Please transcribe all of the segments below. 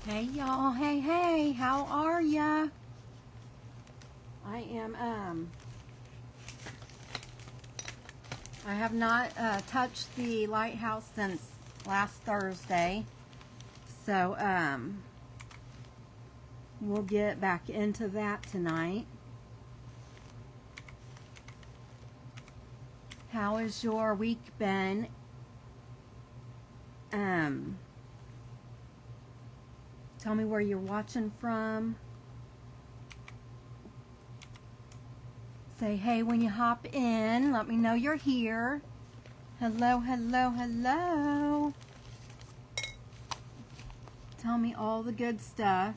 Hey y'all, hey, how are ya? I am, I have not touched the Lighthouse since last Thursday, so we'll get back into that tonight. How has your week been? Tell me where you're watching from. Say hey when you hop in. Let me know you're here. Hello, hello, hello. Tell me all the good stuff.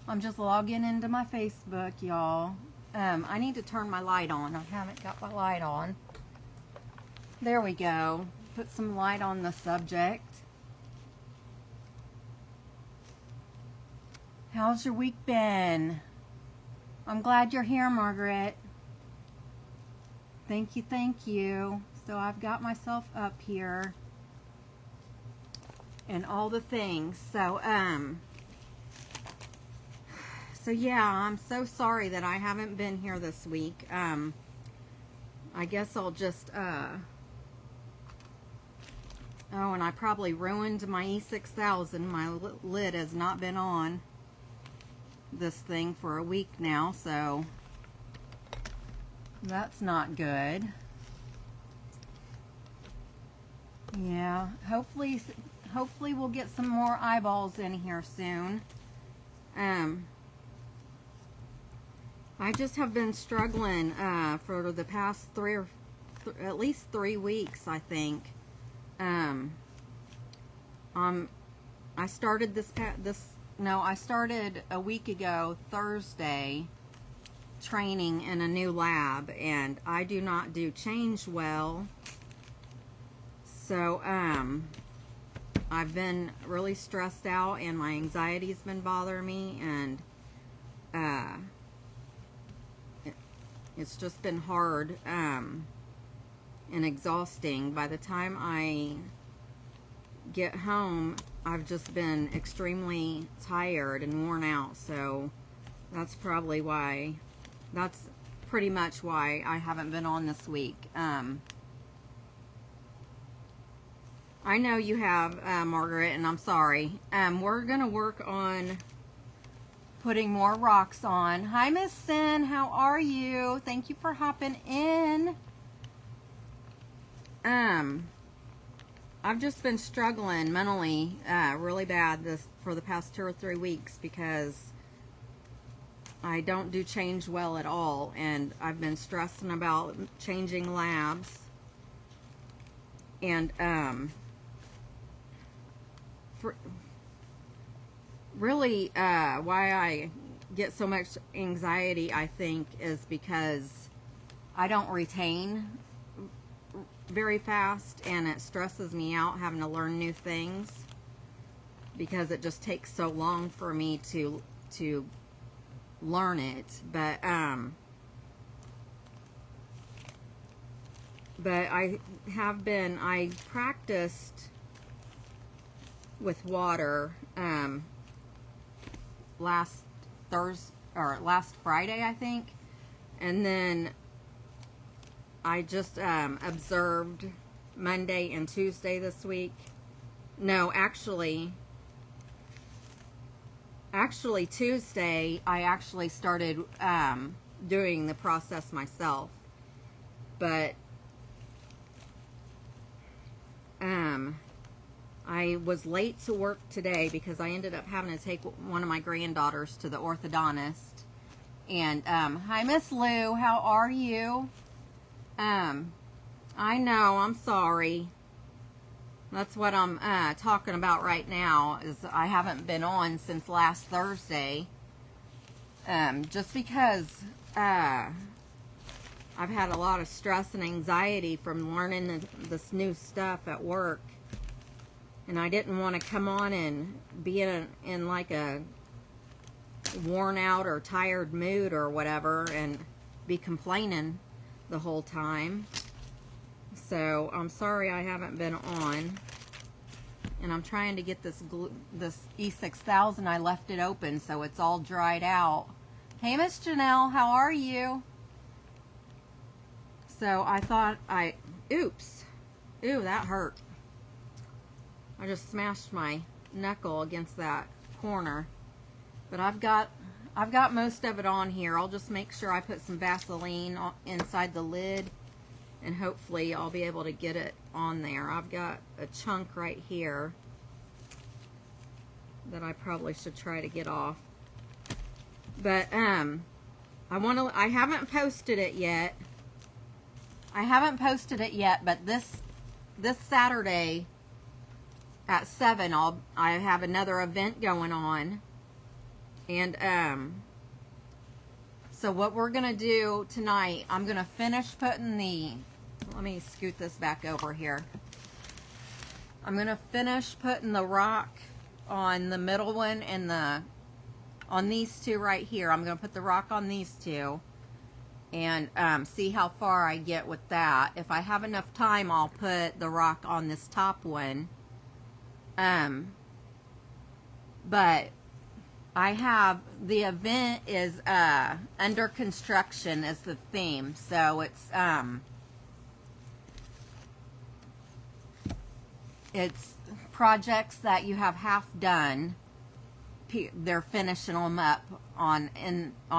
I'm just logging into my Facebook, y'all. I need to turn my light on. I haven't got my light on. There we go. Put some light on the subject. How's your week been? I'm glad you're here, Margaret. Thank you, thank you. So I've got myself up here and all the things. So yeah, I'm so sorry that I haven't been here this week. I guess I'll just oh, and I probably ruined my E6000. My lid has not been on this thing for a week now, so that's not good. Yeah, hopefully we'll get some more eyeballs in here soon. I just have been struggling for the past at least 3 weeks, I think. I started I started a week ago, Thursday, training in a new lab, and I do not do change well. So, I've been really stressed out, and my anxiety's been bothering me, and, it's just been hard, and exhausting. By the time I get home, I've just been extremely tired and worn out, so that's probably why, that's pretty much why I haven't been on this week. I know you have, Margaret, and I'm sorry. We're gonna work on putting more rocks on. Hi, Miss Sin, how are you? Thank you for hopping in. I've just been struggling mentally really bad for the past 2 or 3 weeks because I don't do change well at all, and I've been stressing about changing labs, and really why I get so much anxiety, I think, is because I don't retain very fast, and it stresses me out having to learn new things because it just takes so long for me to learn it. But I practiced with water last Friday, I think, and then I just observed Monday and Tuesday this week. No, actually Tuesday I actually started doing the process myself, but I was late to work today because I ended up having to take one of my granddaughters to the orthodontist. And hi, Miss Lou, how are you? I know, I'm sorry. That's what I'm talking about right now, is I haven't been on since last Thursday. Just because I've had a lot of stress and anxiety from learning this new stuff at work. And I didn't want to come on and be in like a worn out or tired mood or whatever and be complaining the whole time. So I'm sorry I haven't been on. And I'm trying to get this this E6000. I left it open so it's all dried out. Hey, Miss Janelle, how are you? So I thought oops. Ooh, that hurt. I just smashed my knuckle against that corner. But I've got most of it on here. I'll just make sure I put some Vaseline inside the lid, and hopefully I'll be able to get it on there. I've got a chunk right here that I probably should try to get off. But I haven't posted it yet. But this Saturday at 7 I have another event going on. And so what we're gonna do tonight, I'm gonna finish putting let me scoot this back over here. I'm gonna finish putting the rock on the middle one and on these two right here. I'm gonna put the rock on these two and see how far I get with that. If I have enough time, I'll put the rock on this top one. But I have, the event is under construction as the theme, so it's projects that you have half done. They're finishing them up on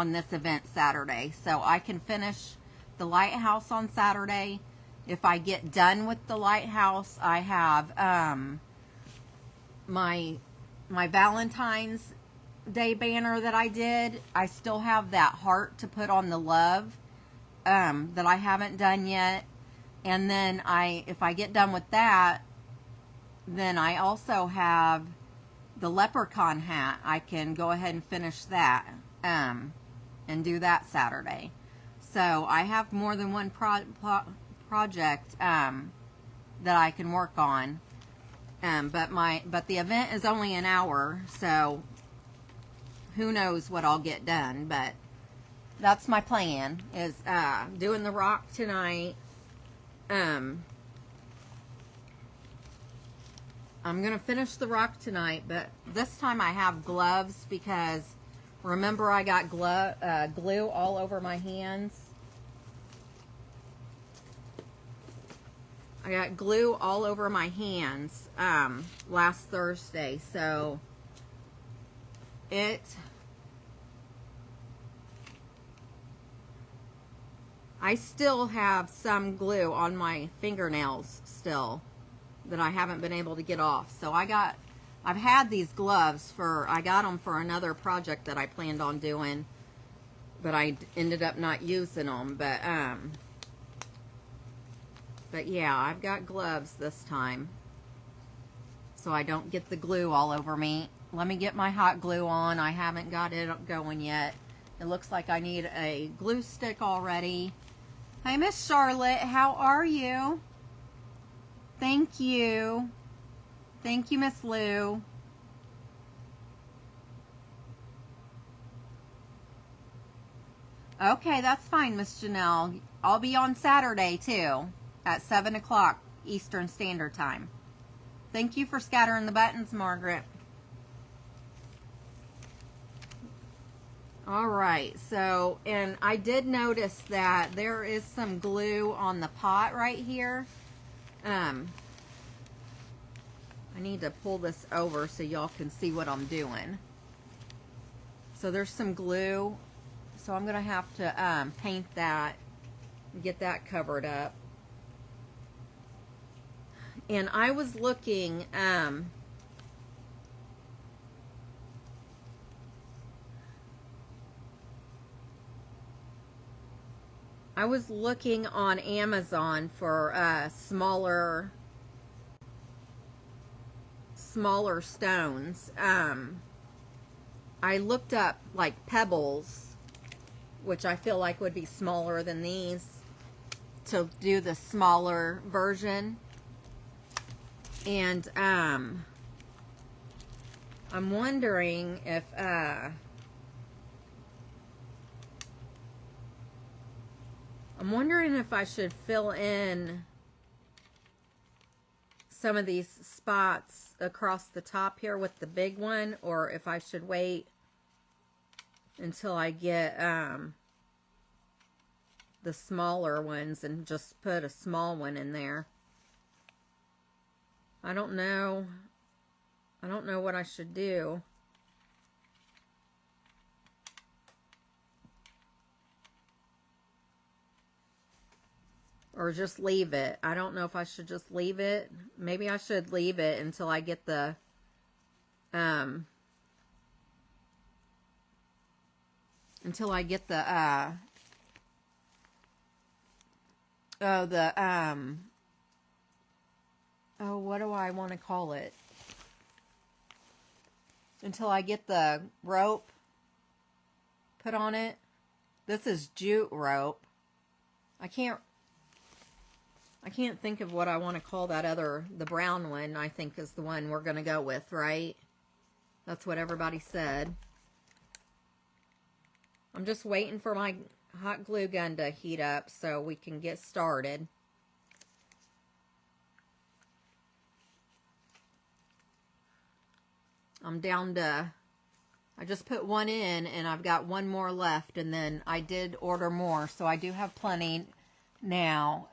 this event Saturday, so I can finish the Lighthouse on Saturday. If I get done with the Lighthouse, I have my Valentine's Day banner that I did. I still have that heart to put on the love that I haven't done yet. And then if I get done with that, then I also have the leprechaun hat. I can go ahead and finish that and do that Saturday. So I have more than one project that I can work on. But the event is only an hour, so who knows what I'll get done. But that's my plan, is doing the rock tonight. I'm gonna finish the rock tonight, but this time I have gloves because remember I got glue all over my hands. I got glue all over my hands last Thursday, so I still have some glue on my fingernails still that I haven't been able to get off. So I've had these gloves I got them for another project that I planned on doing, but I ended up not using them. But yeah, I've got gloves this time, so I don't get the glue all over me. Let me get my hot glue on. I haven't got it going yet. It looks like I need a glue stick already. Hi, Miss Charlotte. How are you? Thank you. Thank you, Miss Lou. Okay, that's fine, Miss Janelle. I'll be on Saturday, too, at 7 o'clock Eastern Standard Time. Thank you for scattering the buttons, Margaret. All right, so, and I did notice that there is some glue on the pot right here. I need to pull this over so y'all can see what I'm doing. So there's some glue, so I'm gonna have to paint that and get that covered up. And I was looking on Amazon for smaller stones. I looked up like pebbles, which I feel like would be smaller than these, to do the smaller version. And I'm wondering if I should fill in some of these spots across the top here with the big one, or if I should wait until I get the smaller ones and just put a small one in there. I don't know. I don't know what I should do. Or just leave it. I don't know if I should just leave it. Maybe I should leave it until I get the what do I want to call it? Until I get the rope put on it. This is jute rope. I can't think of what I want to call that other, the brown one, I think is the one we're going to go with, right? That's what everybody said. I'm just waiting for my hot glue gun to heat up so we can get started. I'm down to, I just put one in and I've got one more left, and then I did order more, so I do have plenty now.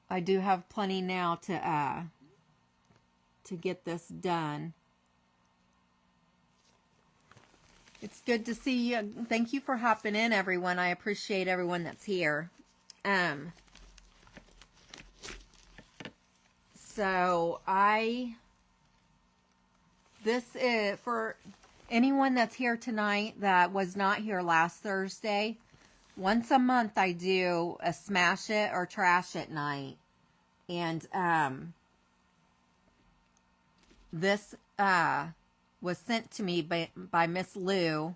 I do have plenty now to get this done. It's good to see you. Thank you for hopping in, everyone. I appreciate everyone that's here. So this is for anyone that's here tonight that was not here last Thursday. Once a month I do a smash it or trash it night. And this was sent to me by Miss Lou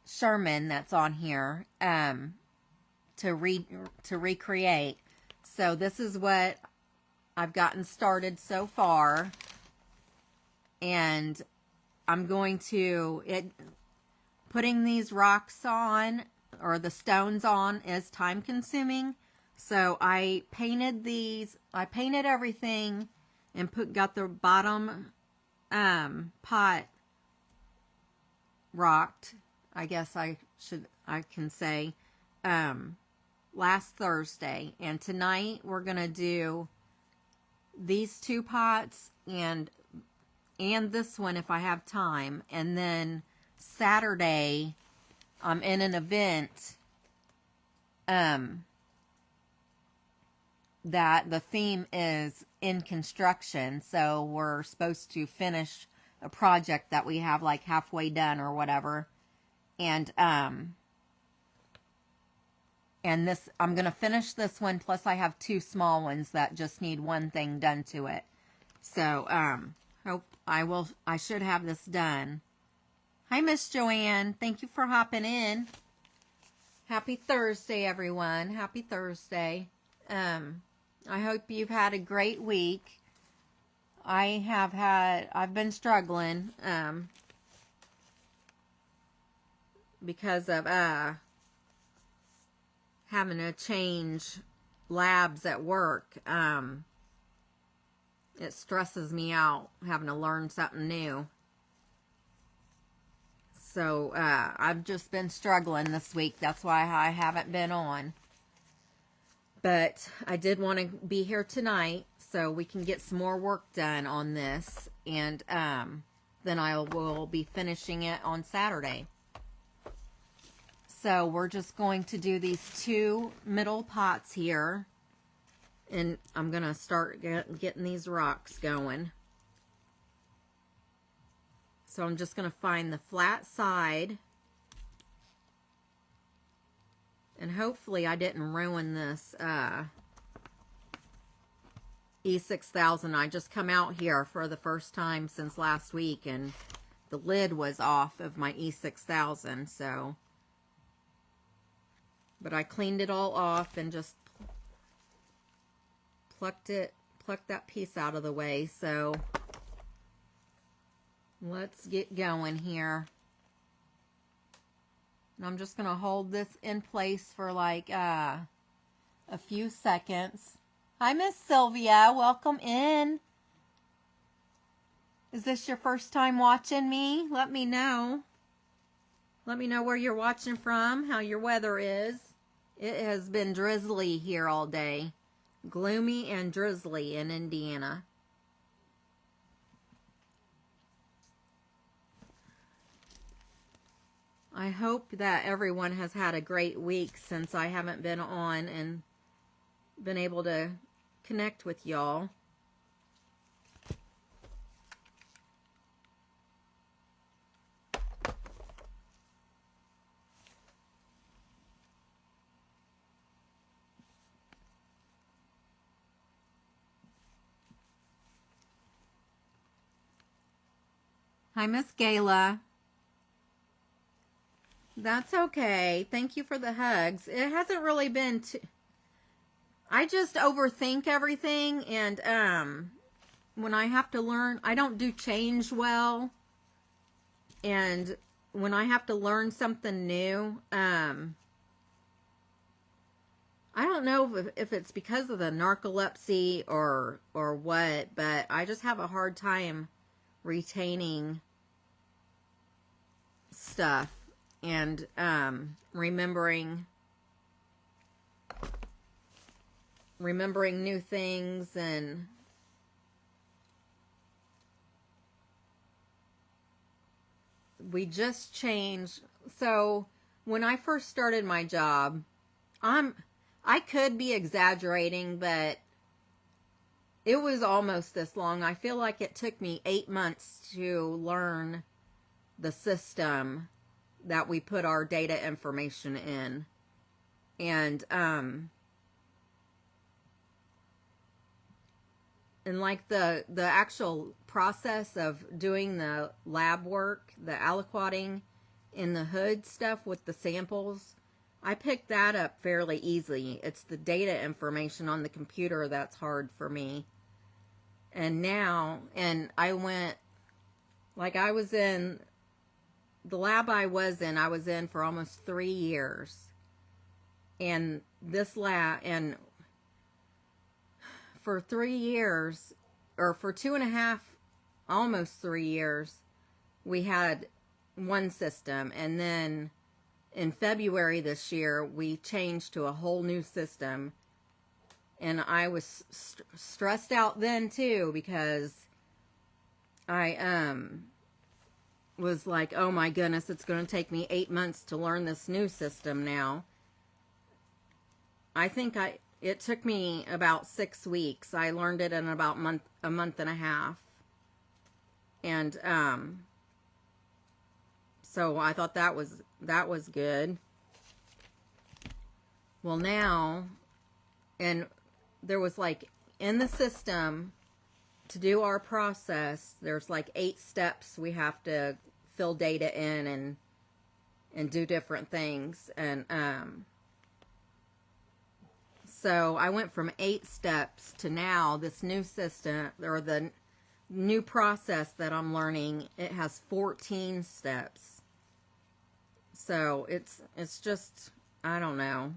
Sherman, that's on here, to recreate. So this is what I've gotten started so far, and I'm going to putting these rocks on, or the stones on, is time consuming. So I painted these, I painted everything and got the bottom pot rocked, I guess I can say, last Thursday. And tonight we're gonna do these two pots and this one if I have time. And then Saturday I'm in an event that the theme is in construction, so we're supposed to finish a project that we have like halfway done or whatever. And this, I'm gonna finish this one, plus I have two small ones that just need one thing done to it. So I should have this done. Hi Miss Joanne, thank you for hopping in. Happy Thursday, everyone. Happy Thursday. I hope you've had a great week. I've been struggling because of having to change labs at work. It stresses me out having to learn something new. So I've just been struggling this week. That's why I haven't been on. But I did want to be here tonight so we can get some more work done on this. And then I will be finishing it on Saturday. So we're just going to do these two middle pots here. And I'm going to start getting these rocks going. So I'm just going to find the flat side. And hopefully I didn't ruin this E6000. I just come out here for the first time since last week, and the lid was off of my E6000. So, but I cleaned it all off and just plucked that piece out of the way. So let's get going here. And I'm just going to hold this in place for like a few seconds. Hi, Miss Sylvia. Welcome in. Is this your first time watching me? Let me know. Let me know where you're watching from, how your weather is. It has been drizzly here all day. Gloomy and drizzly in Indiana. I hope that everyone has had a great week since I haven't been on and been able to connect with y'all. Hi, Miss Gayla. That's okay. Thank you for the hugs. It hasn't really been I just overthink everything, and when I have to learn, I don't do change well. And when I have to learn something new, I don't know if it's because of the narcolepsy or what, but I just have a hard time retaining stuff and remembering new things. And we just changed. So when I first started my job, I could be exaggerating, but it was almost this long. I feel like it took me 8 months to learn the system that we put our data information in. And like the actual process of doing the lab work, the aliquoting in the hood stuff with the samples, I picked that up fairly easily. It's the data information on the computer that's hard for me. And I went, like I was in, the lab I was in for almost 3 years. And this lab, and for 3 years, or for 2.5, almost 3 years, we had one system. And then in February this year, we changed to a whole new system. And I was stressed out then too, because I was like, oh my goodness, it's going to take me 8 months to learn this new system now. I think it took me about 6 weeks. I learned it in about a month and a half. And so I thought that was good. Well, now, and there was like in the system to do our process, there's like 8 steps we have to fill data in and do different things. And so I went from 8 steps to now this new system, or the new process that I'm learning, it has 14 steps. So it's just, I don't know.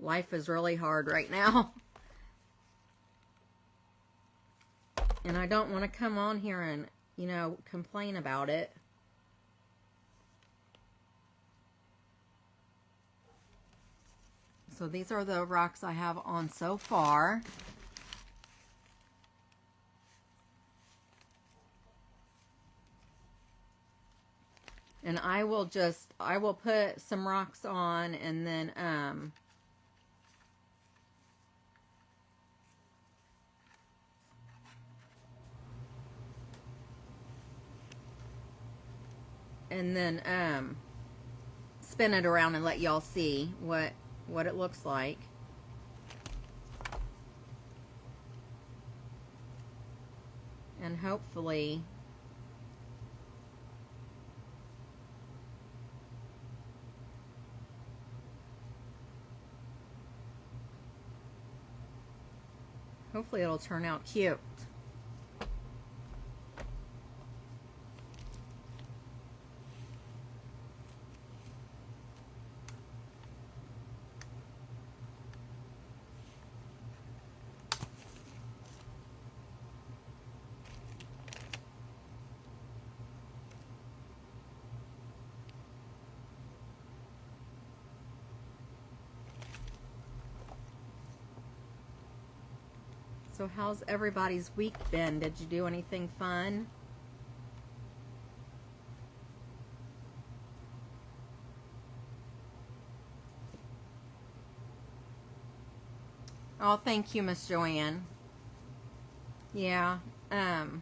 Life is really hard right now. And I don't want to come on here and, complain about it. So these are the rocks I have on so far. And I will put some rocks on, and then spin it around and let y'all see what it looks like. And hopefully it'll turn out cute. So how's everybody's week been? Did you do anything fun? Oh, thank you, Miss Joanne. Yeah. And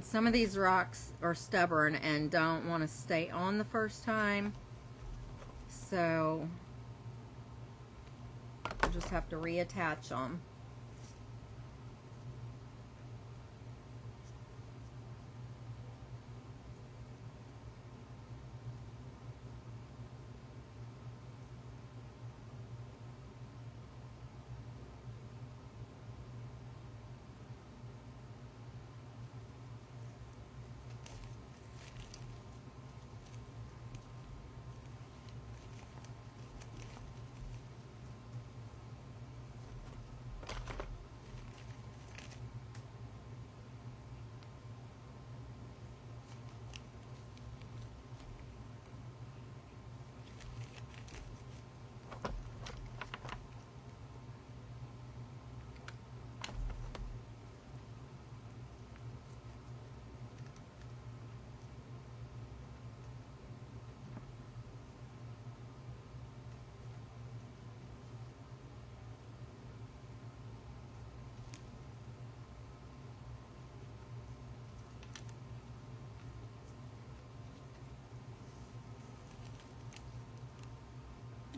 some of these rocks are stubborn and don't want to stay on the first time. So you just have to reattach them.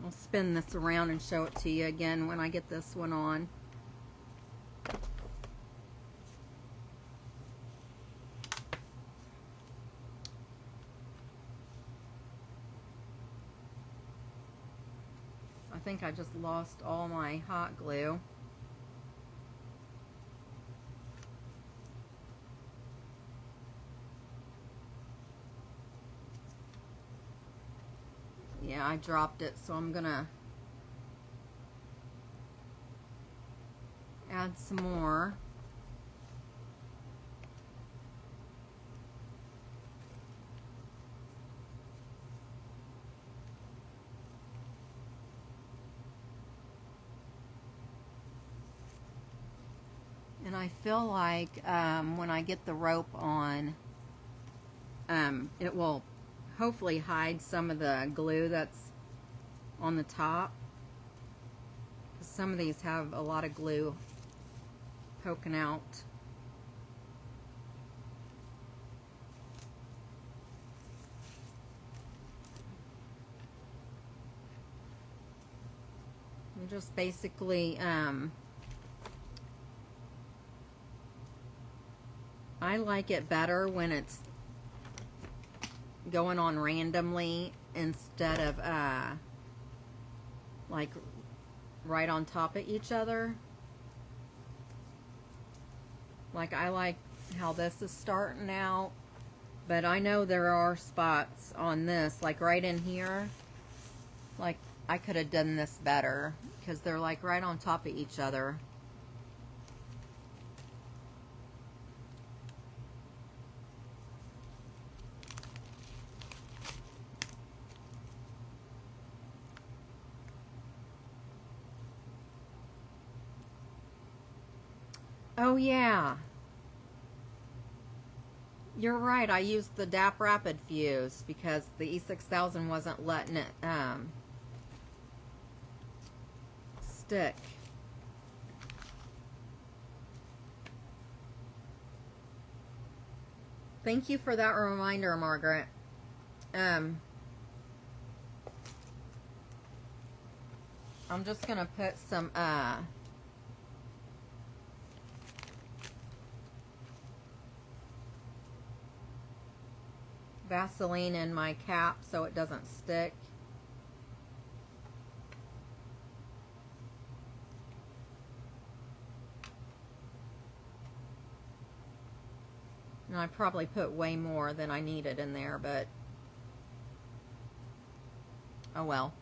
I'll spin this around and show it to you again when I get this one on. I think I just lost all my hot glue. Yeah, I dropped it, so I'm gonna add some more. And I feel like when I get the rope on, it will hopefully hide some of the glue that's on the top. Some of these have a lot of glue poking out. You just basically I like it better when it's going on randomly instead of like right on top of each other. Like, I like how this is starting out, but I know there are spots on this, like right in here, like I could have done this better because they're like right on top of each other. Oh yeah, you're right. I used the DAP Rapid Fuse because the E6000 wasn't letting it stick. Thank you for that reminder, Margaret. I'm just gonna put some Vaseline in my cap so it doesn't stick. And I probably put way more than I needed in there, but oh well.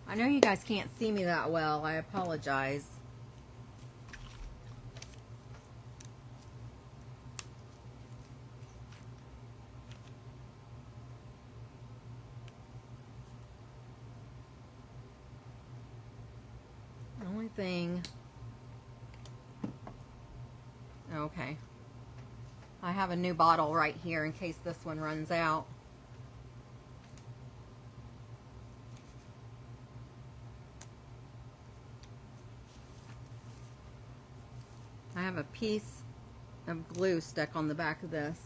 I know you guys can't see me that well. I apologize. thing. Okay. I have a new bottle right here in case this one runs out. I have a piece of glue stuck on the back of this.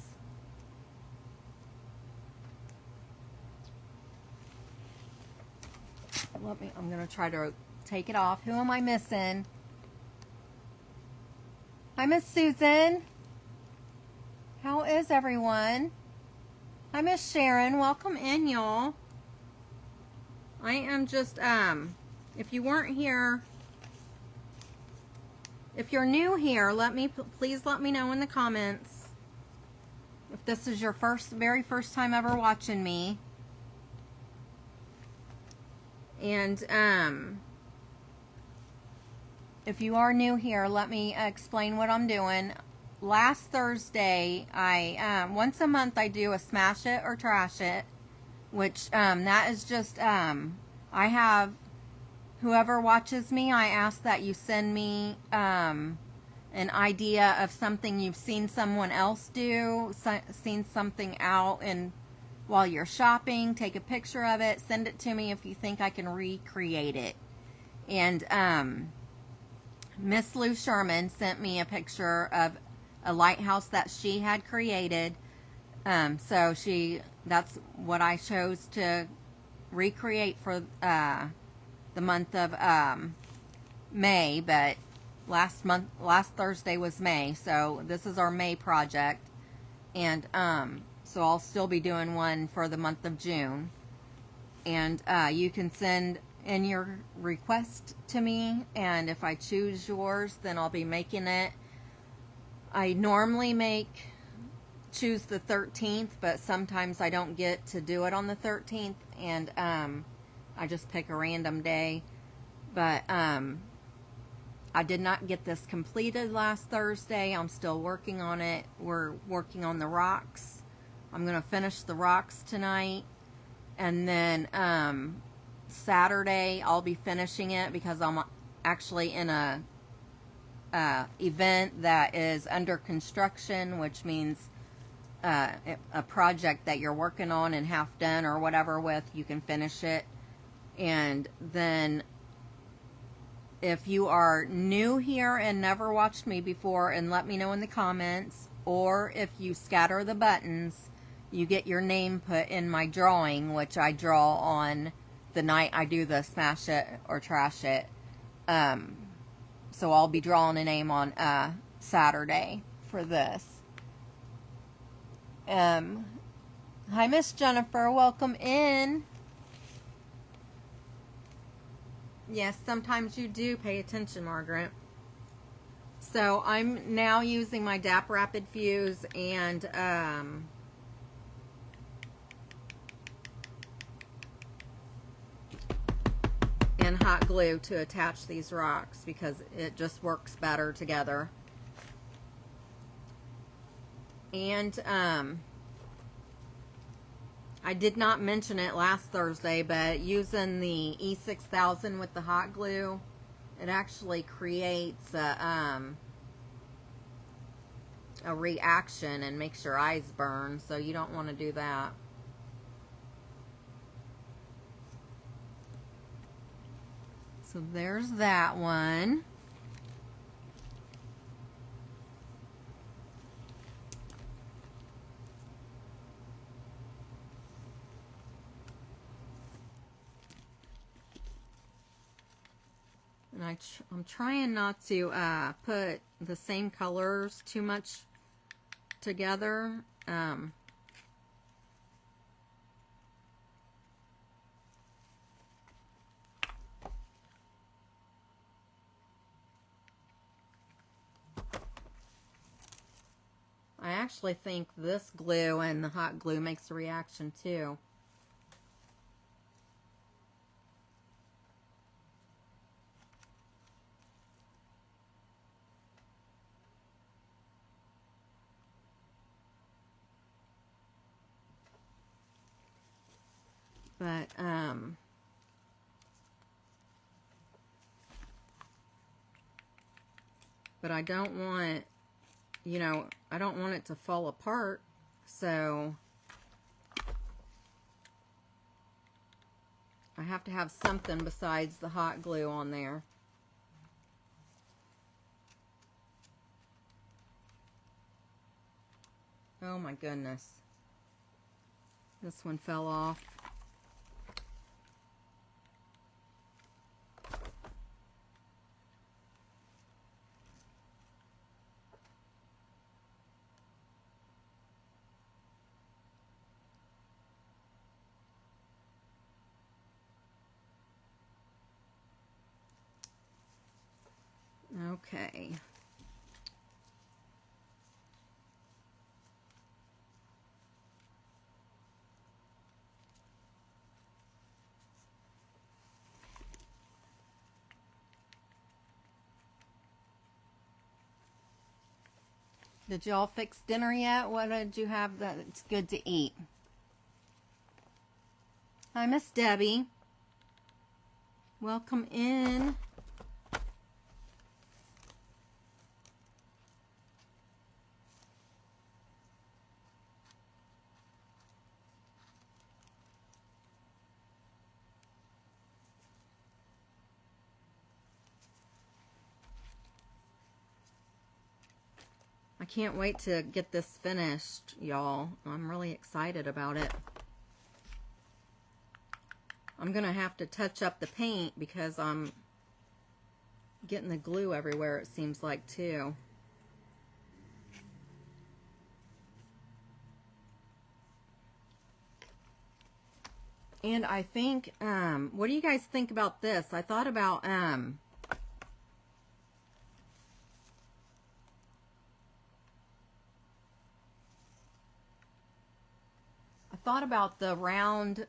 I'm going to try to take it off. Who am I missing? Hi, Miss Susan. How is everyone? Hi, Miss Sharon. Welcome in, y'all. I am just, if you weren't here, if you're new here, please let me know in the comments if this is your very first time ever watching me. And if you are new here, let me explain what I'm doing. Last Thursday, once a month I do a smash it or trash it, which that is just I have whoever watches me, I ask that you send me an idea of something you've seen someone else do, seen something out and while you're shopping, take a picture of it, send it to me if you think I can recreate it. And Miss Lou Sherman sent me a picture of a lighthouse that she had created. So that's what I chose to recreate for the month of May, but last Thursday was May, so this is our May project. And so I'll still be doing one for the month of June. And you can send in your request to me, and if I choose yours, then I'll be making it. I normally choose the 13th, but sometimes I don't get to do it on the 13th, and I just pick a random day. But I did not get this completed last Thursday. I'm still working on it. We're working on the rocks. I'm going to finish the rocks tonight, and then Saturday I'll be finishing it because I'm actually in a event that is under construction, which means a project that you're working on and half done or whatever with, you can finish it. And then if you are new here and never watched me before, and let me know in the comments, or if you scatter the buttons, you get your name put in my drawing, which I draw on the night I do the smash it or trash it. So I'll be drawing a name on Saturday for this. Hi, Miss Jennifer. Welcome in. Yes, sometimes you do pay attention, Margaret. So I'm now using my DAP Rapid Fuse and hot glue to attach these rocks because it just works better together. And I did not mention it last Thursday, but using the E6000 with the hot glue, it actually creates a reaction and makes your eyes burn, so you don't want to do that. So there's that one. And I'm trying not to put the same colors too much together. I actually think this glue and the hot glue makes a reaction too. But but I don't want, you know, I don't want it to fall apart, so I have to have something besides the hot glue on there. Oh my goodness. This one fell off. Okay. Did y'all fix dinner yet? What did you have that's good to eat? Hi, Miss Debbie. Welcome in. I can't wait to get this finished, y'all. I'm really excited about it. I'm going to have to touch up the paint because I'm getting the glue everywhere, it seems like, too. And I think, what do you guys think about this? I thought about, the round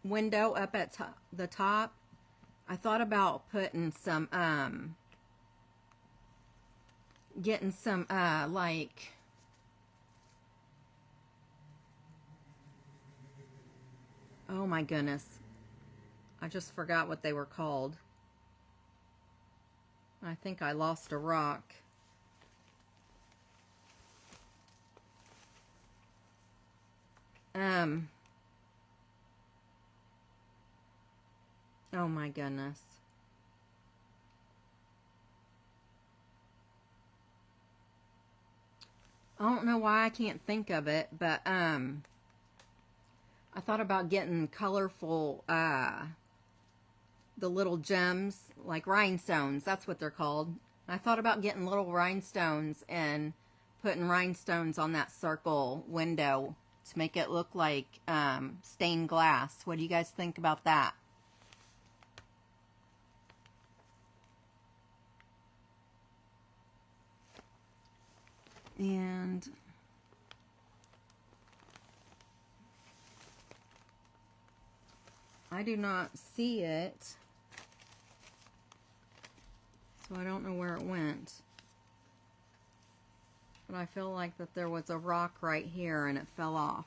window up at the top. I thought about putting some, getting some, like, oh my goodness. I just forgot what they were called. I think I lost a rock. Oh my goodness. I don't know why I can't think of it, but I thought about getting colorful the little gems, like rhinestones, that's what they're called. I thought about getting little rhinestones and putting rhinestones on that circle window to make it look like stained glass. What do you guys think about that? And I do not see it, so I don't know where it went. But I feel like that there was a rock right here and it fell off.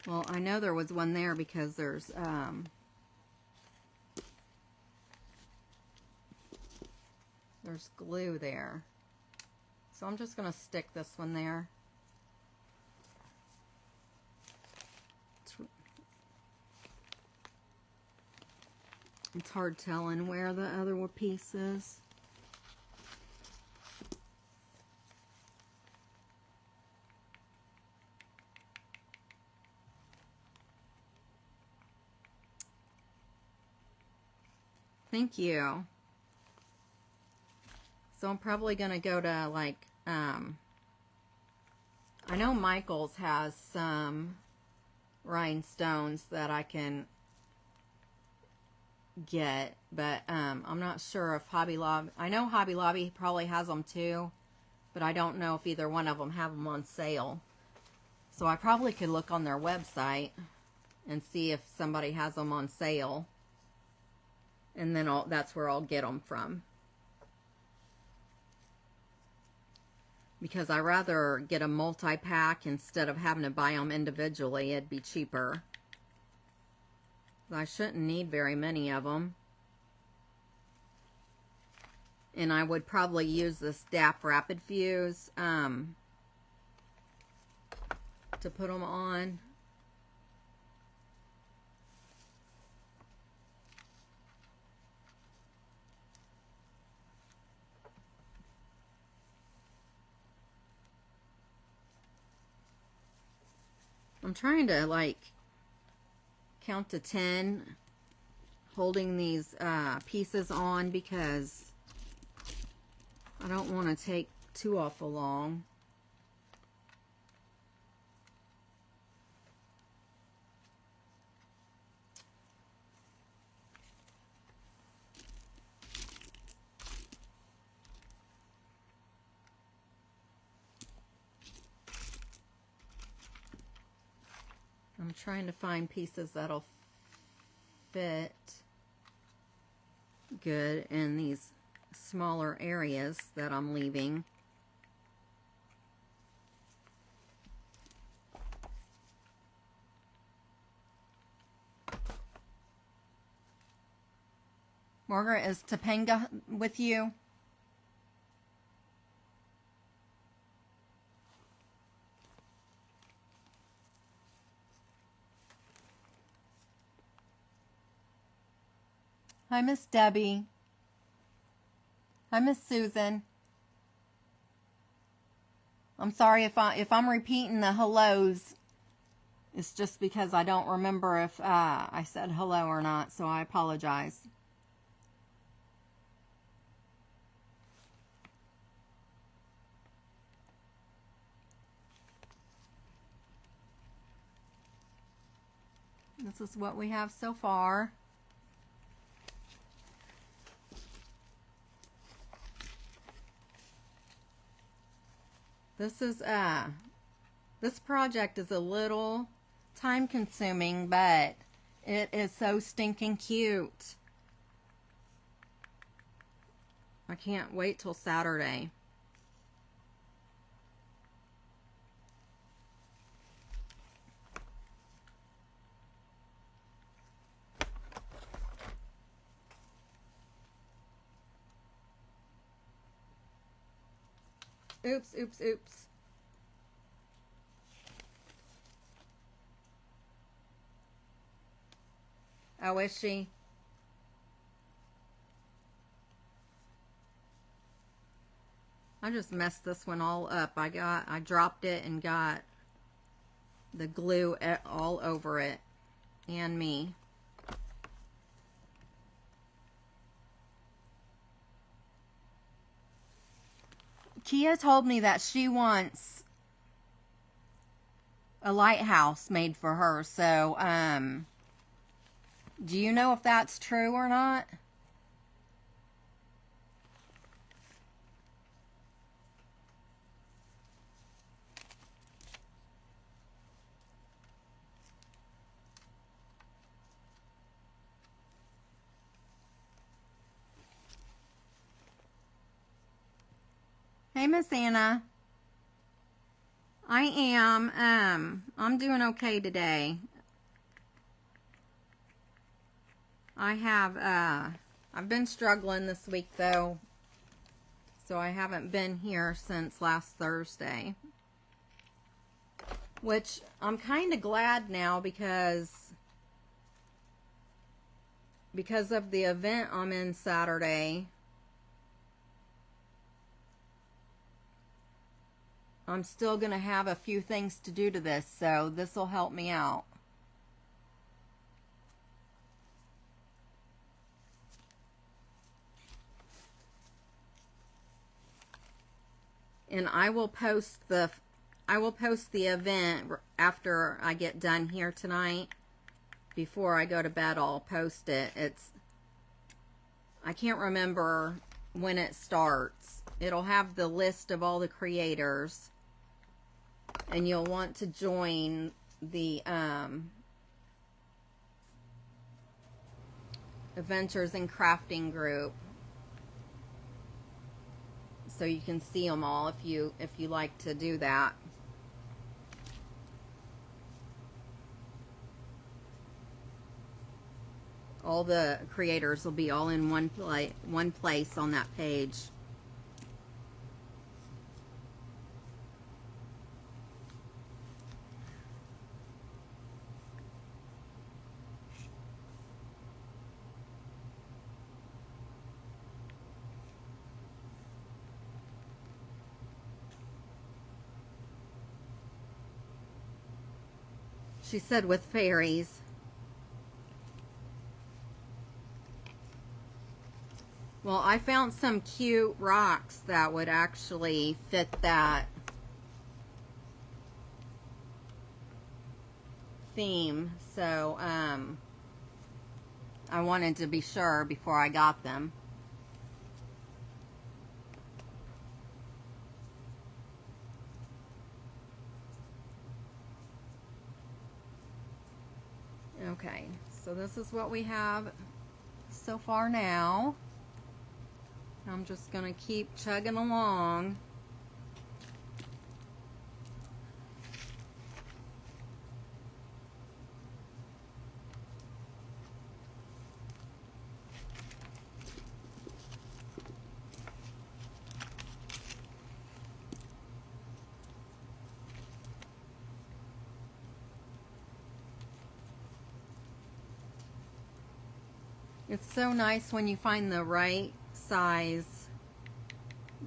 Well, I know there was one there because there's glue there. So I'm just going to stick this one there. It's hard telling where the other piece is. Thank you. So I'm probably going to go to, like, I know Michael's has some rhinestones that I can get, but I'm not sure if Hobby Lobby, I know Hobby Lobby probably has them too, but I don't know if either one of them have them on sale. So I probably could look on their website and see if somebody has them on sale, and then that's where I'll get them from. Because I rather get a multi-pack instead of having to buy them individually. It'd be cheaper. I shouldn't need very many of them. And I would probably use this DAP Rapid Fuse to put them on. I'm trying to like count to 10 holding these pieces on because I don't want to take too awful long. I'm trying to find pieces that'll fit good in these smaller areas that I'm leaving. Margaret, is Topanga with you? Hi, Miss Debbie. Hi, Miss Susan. I'm sorry if I'm repeating the hellos. It's just because I don't remember if I said hello or not, so I apologize. This is what we have so far. This project is a little time consuming, but it is so stinking cute. I can't wait till Saturday. Oops, oops, oops. Oh, is she? I just messed this one all up. I dropped it and got the glue all over it and me. Kia told me that she wants a lighthouse made for her, so do you know if that's true or not? Hey, Miss Anna. I am. I'm doing okay today. I've been struggling this week though, so I haven't been here since last Thursday. Which I'm kind of glad now because of the event I'm in Saturday. I'm still going to have a few things to do to this, so this will help me out. And I will post the event after I get done here tonight. Before I go to bed, I'll post it. I can't remember when it starts. It'll have the list of all the creators, and you'll want to join the Adventures in Crafting group, so you can see them all if you like to do that. All the creators will be all in one place on that page. She said with fairies. Well, I found some cute rocks that would actually fit that theme. So, I wanted to be sure before I got them. Okay, so this is what we have so far now. I'm just going to keep chugging along. It's so nice when you find the right size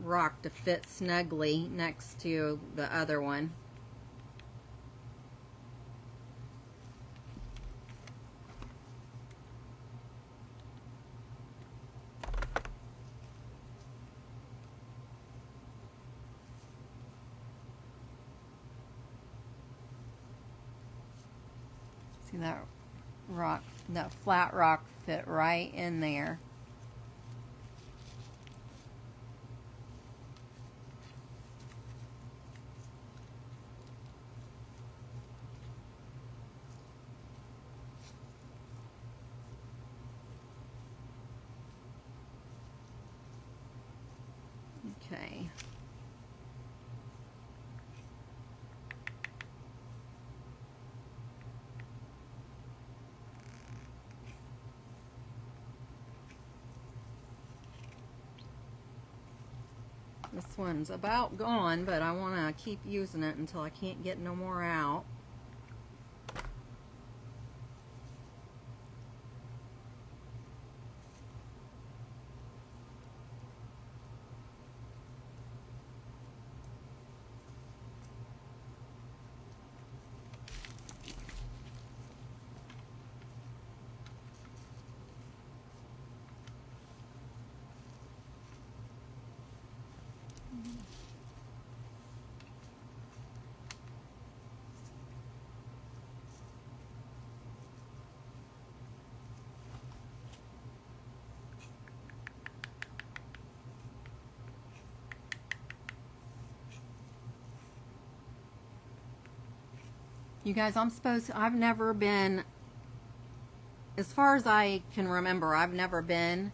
rock to fit snugly next to the other one. See that rock, that flat rock fit right in there. Okay. This one's about gone, but I want to keep using it until I can't get no more out. You guys, I've never been, as far as I can remember, I've never been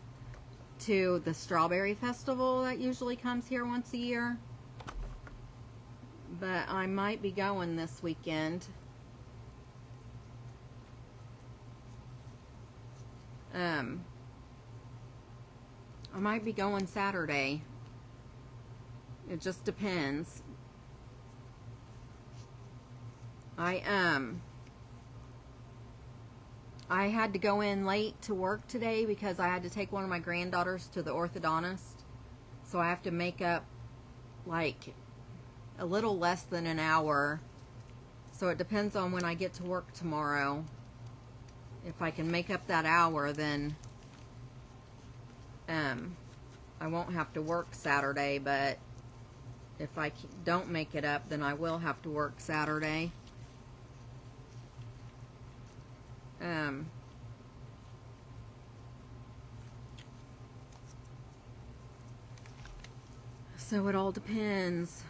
to the Strawberry Festival that usually comes here once a year. But I might be going this weekend. I might be going Saturday. It just depends. I had to go in late to work today because I had to take one of my granddaughters to the orthodontist. So I have to make up like a little less than an hour. So it depends on when I get to work tomorrow. If I can make up that hour, then I won't have to work Saturday. But if I don't make it up, then I will have to work Saturday. So it all depends.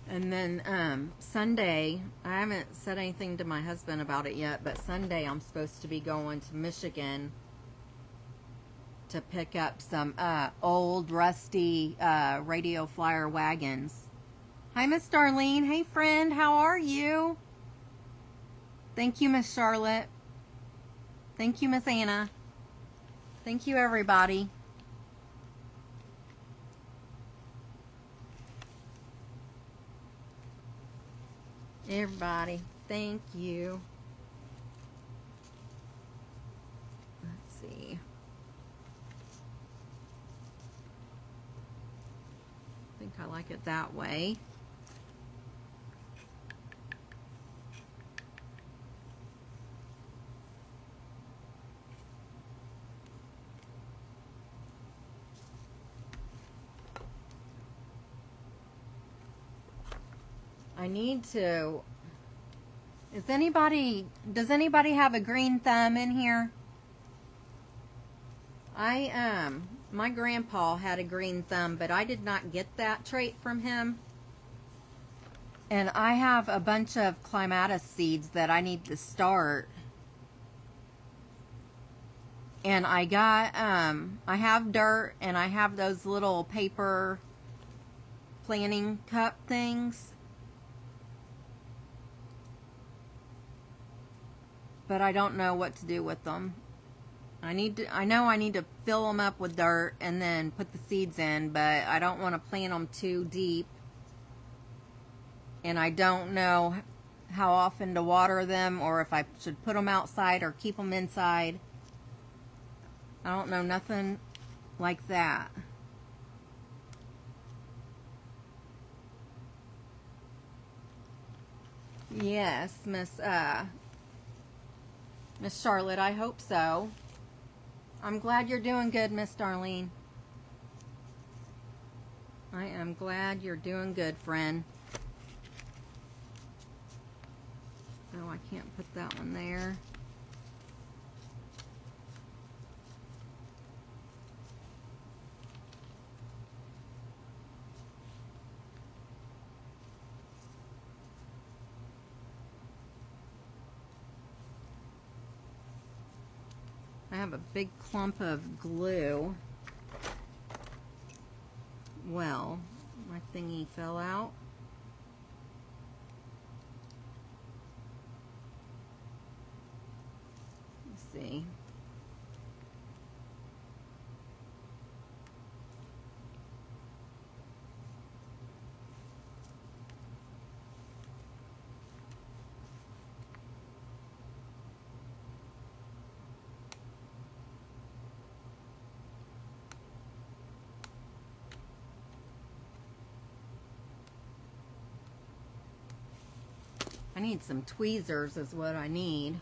And then Sunday, I haven't said anything to my husband about it yet, but Sunday I'm supposed to be going to Michigan to pick up some old rusty radio flyer wagons. Hi, Miss Darlene. Hey, friend. How are you? Thank you, Miss Charlotte. Thank you, Miss Anna. Thank you, everybody. Everybody, thank you. Let's see. I think I like it that way. I need to, does anybody have a green thumb in here? My grandpa had a green thumb, but I did not get that trait from him. And I have a bunch of clematis seeds that I need to start. And I got, I have dirt and I have those little paper planting cup things. But I don't know what to do with them. I know I need to fill them up with dirt and then put the seeds in, but I don't want to plant them too deep. And I don't know how often to water them, or if I should put them outside or keep them inside. I don't know nothing like that. Yes, Miss Charlotte, I hope so. I'm glad you're doing good, Miss Darlene. I am glad you're doing good, friend. Oh, I can't put that one there. I have a big clump of glue. Well, my thingy fell out. Let's see. I need some tweezers is what I need.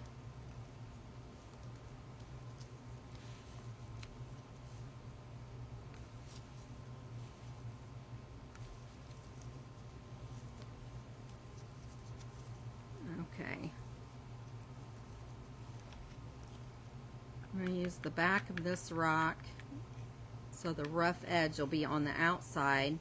Okay. I'm going to use the back of this rock so the rough edge will be on the outside.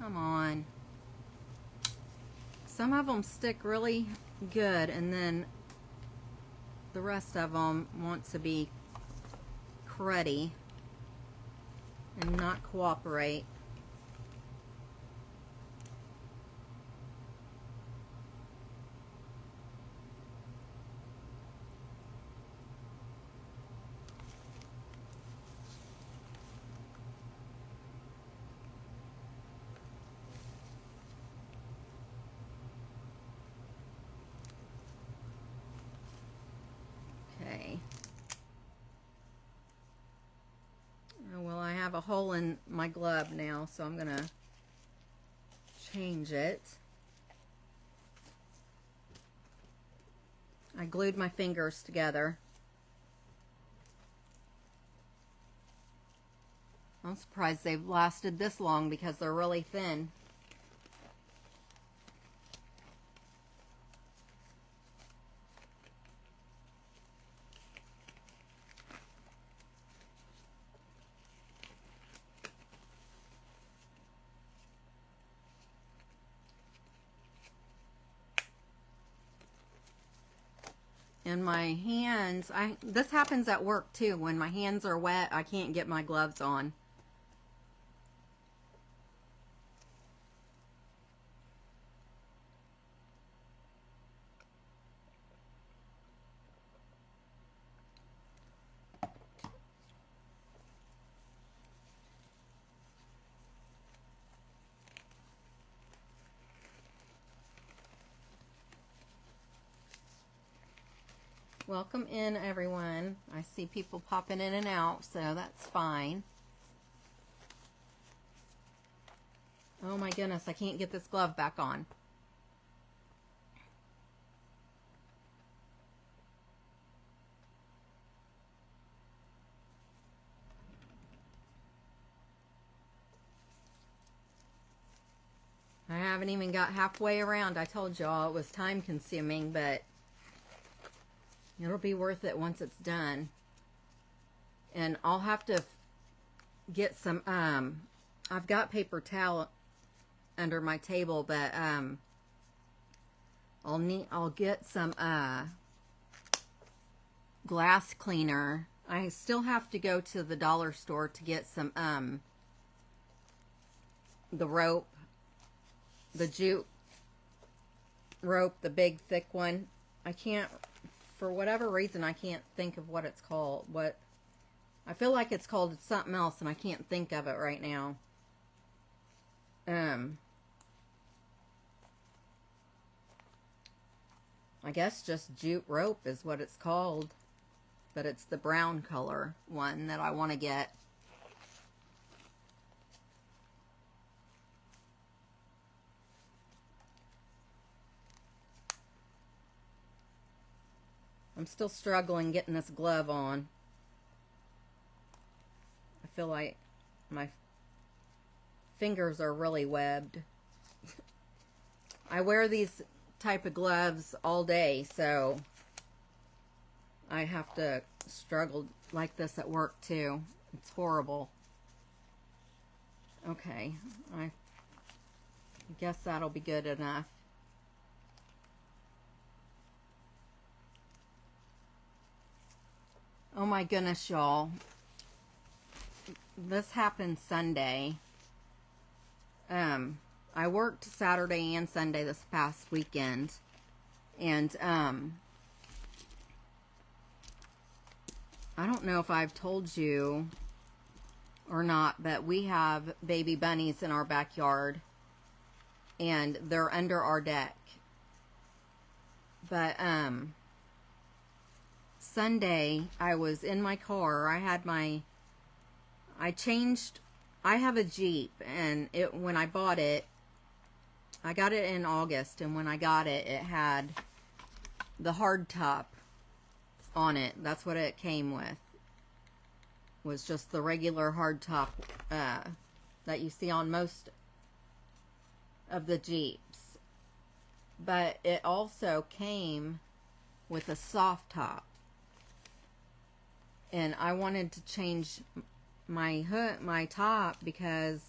Come on. Some of them stick really good, and then the rest of them want to be cruddy and not cooperate. a hole in my glove now, so I'm going to change it. I glued my fingers together. I'm surprised they've lasted this long because they're really thin. And my hands, this happens at work too. When my hands are wet, I can't get my gloves on. Welcome in, everyone. I see people popping in and out, so that's fine. Oh my goodness, I can't get this glove back on. I haven't even got halfway around. I told y'all it was time consuming, but it'll be worth it once it's done. And I'll have to get some, I've got paper towel under my table, but I'll get some glass cleaner. I still have to go to the dollar store to get some the rope, the jute rope, the big thick one. I can't, for whatever reason, I can't think of what it's called. I feel like it's called something else, and I can't think of it right now. I guess just jute rope is what it's called, but it's the brown color one that I want to get. I'm still struggling getting this glove on. I feel like my fingers are really webbed. I wear these type of gloves all day, so I have to struggle like this at work too. It's horrible. Okay, I guess that'll be good enough. Oh my goodness, y'all. This happened Sunday. I worked Saturday and Sunday this past weekend. And, I don't know if I've told you or not, but we have baby bunnies in our backyard. And they're under our deck. But, Sunday, I was in my car. I have a Jeep, and when I bought it, I got it in August, and when I got it, it had the hard top on it. That's what it came with. Was just the regular hard top that you see on most of the Jeeps. But it also came with a soft top. And I wanted to change my top because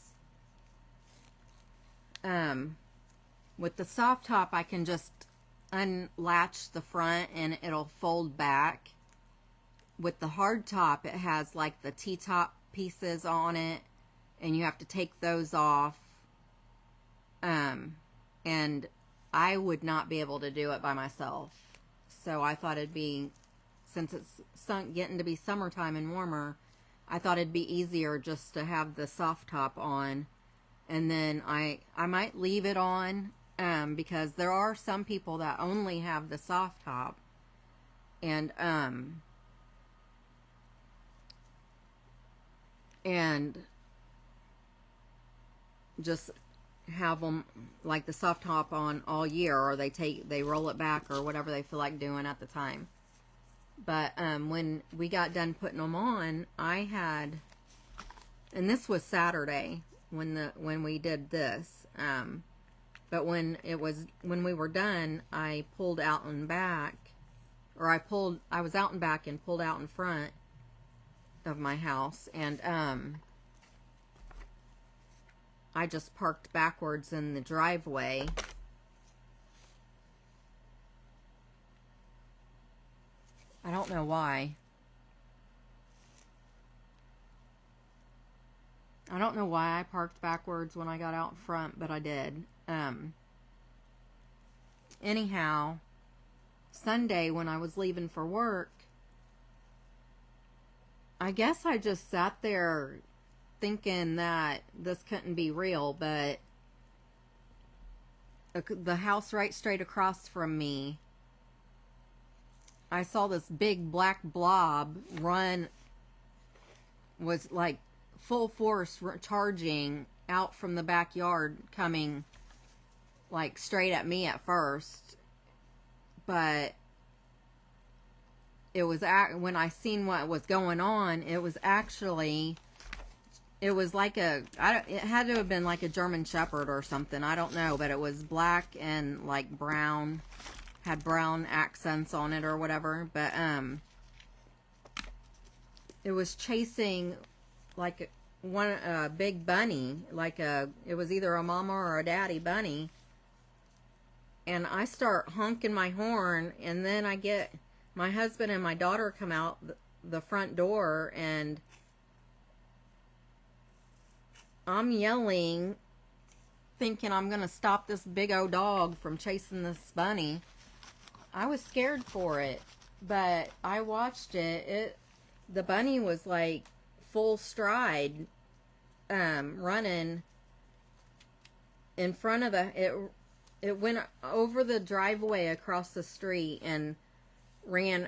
with the soft top I can just unlatch the front and it'll fold back. With the hard top, it has like the T-top pieces on it, and you have to take those off. And I would not be able to do it by myself. So I thought it'd be, since it's getting to be summertime and warmer, I thought it'd be easier just to have the soft top on. And then I might leave it on, because there are some people that only have the soft top. And just have them like the soft top on all year, or they roll it back or whatever they feel like doing at the time. But when we got done putting them on, I had, and this was Saturday when we did this. But when we were done, I pulled out and back, or I was out and back and pulled out in front of my house, and I just parked backwards in the driveway. I don't know why. I don't know why I parked backwards when I got out front, but I did. Anyhow, Sunday when I was leaving for work, I guess I just sat there thinking that this couldn't be real, but the house right straight across from me, I saw this big black blob was like full force charging out from the backyard, coming like straight at me at first. But it was when I seen what was going on, it was like it had to have been like a German Shepherd or something. I don't know, but it was black and like brown, had brown accents on it or whatever. But it was chasing like a big bunny, it was either a mama or a daddy bunny. And I start honking my horn, and then I get my husband and my daughter come out the front door, and I'm yelling, thinking I'm going to stop this big old dog from chasing this bunny. I was scared for it, but I watched it. The bunny was like full stride, running in front of it went over the driveway across the street and ran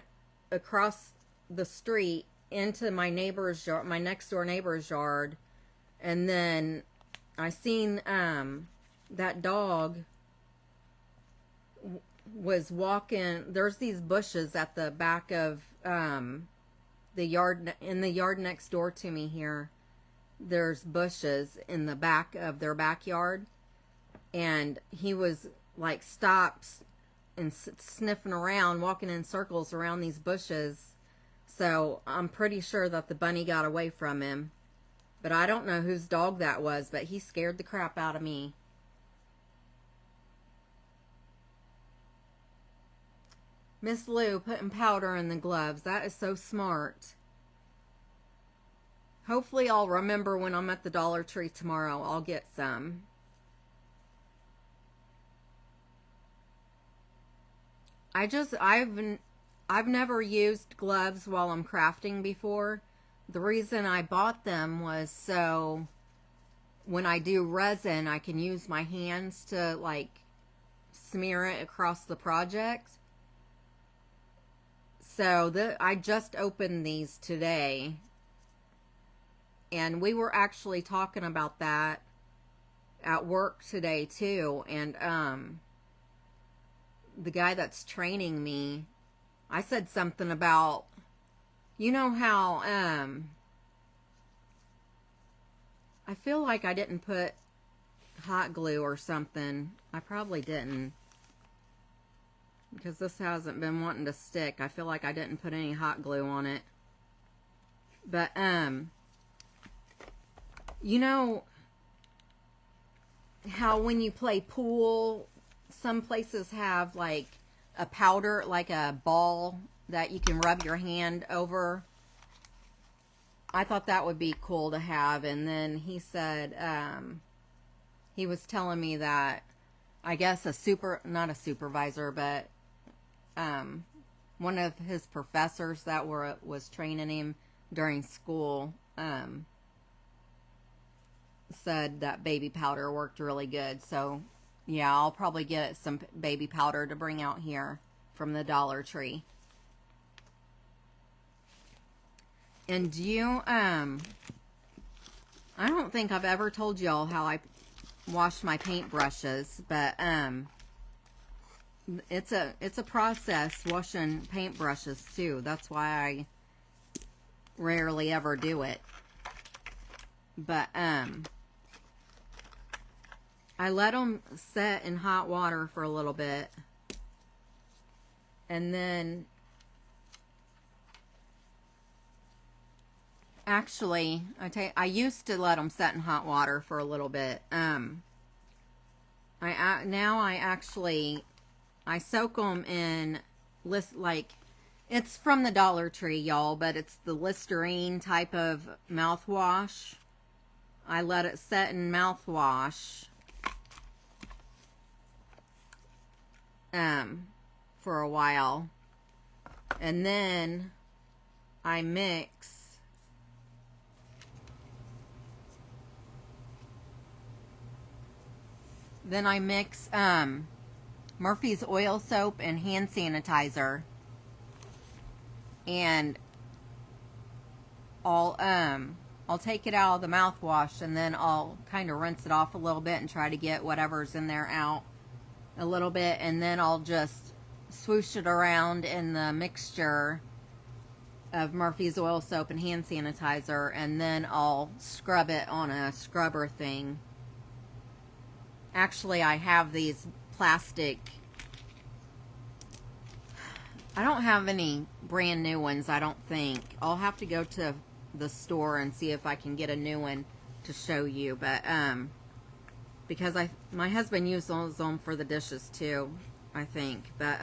across the street into my neighbor's yard, my next door neighbor's yard. And then I seen that dog was walking. There's these bushes at the back of the yard, in the yard next door to me here. There's bushes in the back of their backyard, and he was like stops and sniffing around, walking in circles around these bushes. So I'm pretty sure that the bunny got away from him. But I don't know whose dog that was, but he scared the crap out of me. Miss Lou putting powder in the gloves. That is so smart. Hopefully I'll remember when I'm at the Dollar Tree tomorrow. I'll get some. I've never used gloves while I'm crafting before. The reason I bought them was so when I do resin, I can use my hands to like smear it across the project. So I just opened these today, and we were actually talking about that at work today too. And the guy that's training me, I said something about, you know how I feel like I didn't put hot glue or something. I probably didn't, because this hasn't been wanting to stick. I feel like I didn't put any hot glue on it. But you know how when you play pool, some places have like a powder, like a ball that you can rub your hand over. I thought that would be cool to have. And then he said, he was telling me that I guess not a supervisor, but one of his professors that was training him during school said that baby powder worked really good. So yeah, I'll probably get some baby powder to bring out here from the Dollar Tree. And I don't think I've ever told y'all how I wash my paintbrushes, but it's a process washing paintbrushes too. That's why I rarely ever do it. But I let them set in hot water for a little bit, and then actually I used to let them set in hot water for a little bit. I soak them in like, it's from the Dollar Tree, y'all, but it's the Listerine type of mouthwash. I let it set in mouthwash for a while, and then I mix Murphy's oil soap and hand sanitizer, and I'll take it out of the mouthwash, and then I'll kind of rinse it off a little bit and try to get whatever's in there out a little bit, and then I'll just swoosh it around in the mixture of Murphy's oil soap and hand sanitizer, and then I'll scrub it on a scrubber thing. Actually, I have these plastic, I don't have any brand new ones, I don't think. I'll have to go to the store and see if I can get a new one to show you, but because my husband uses them for the dishes too, I think, but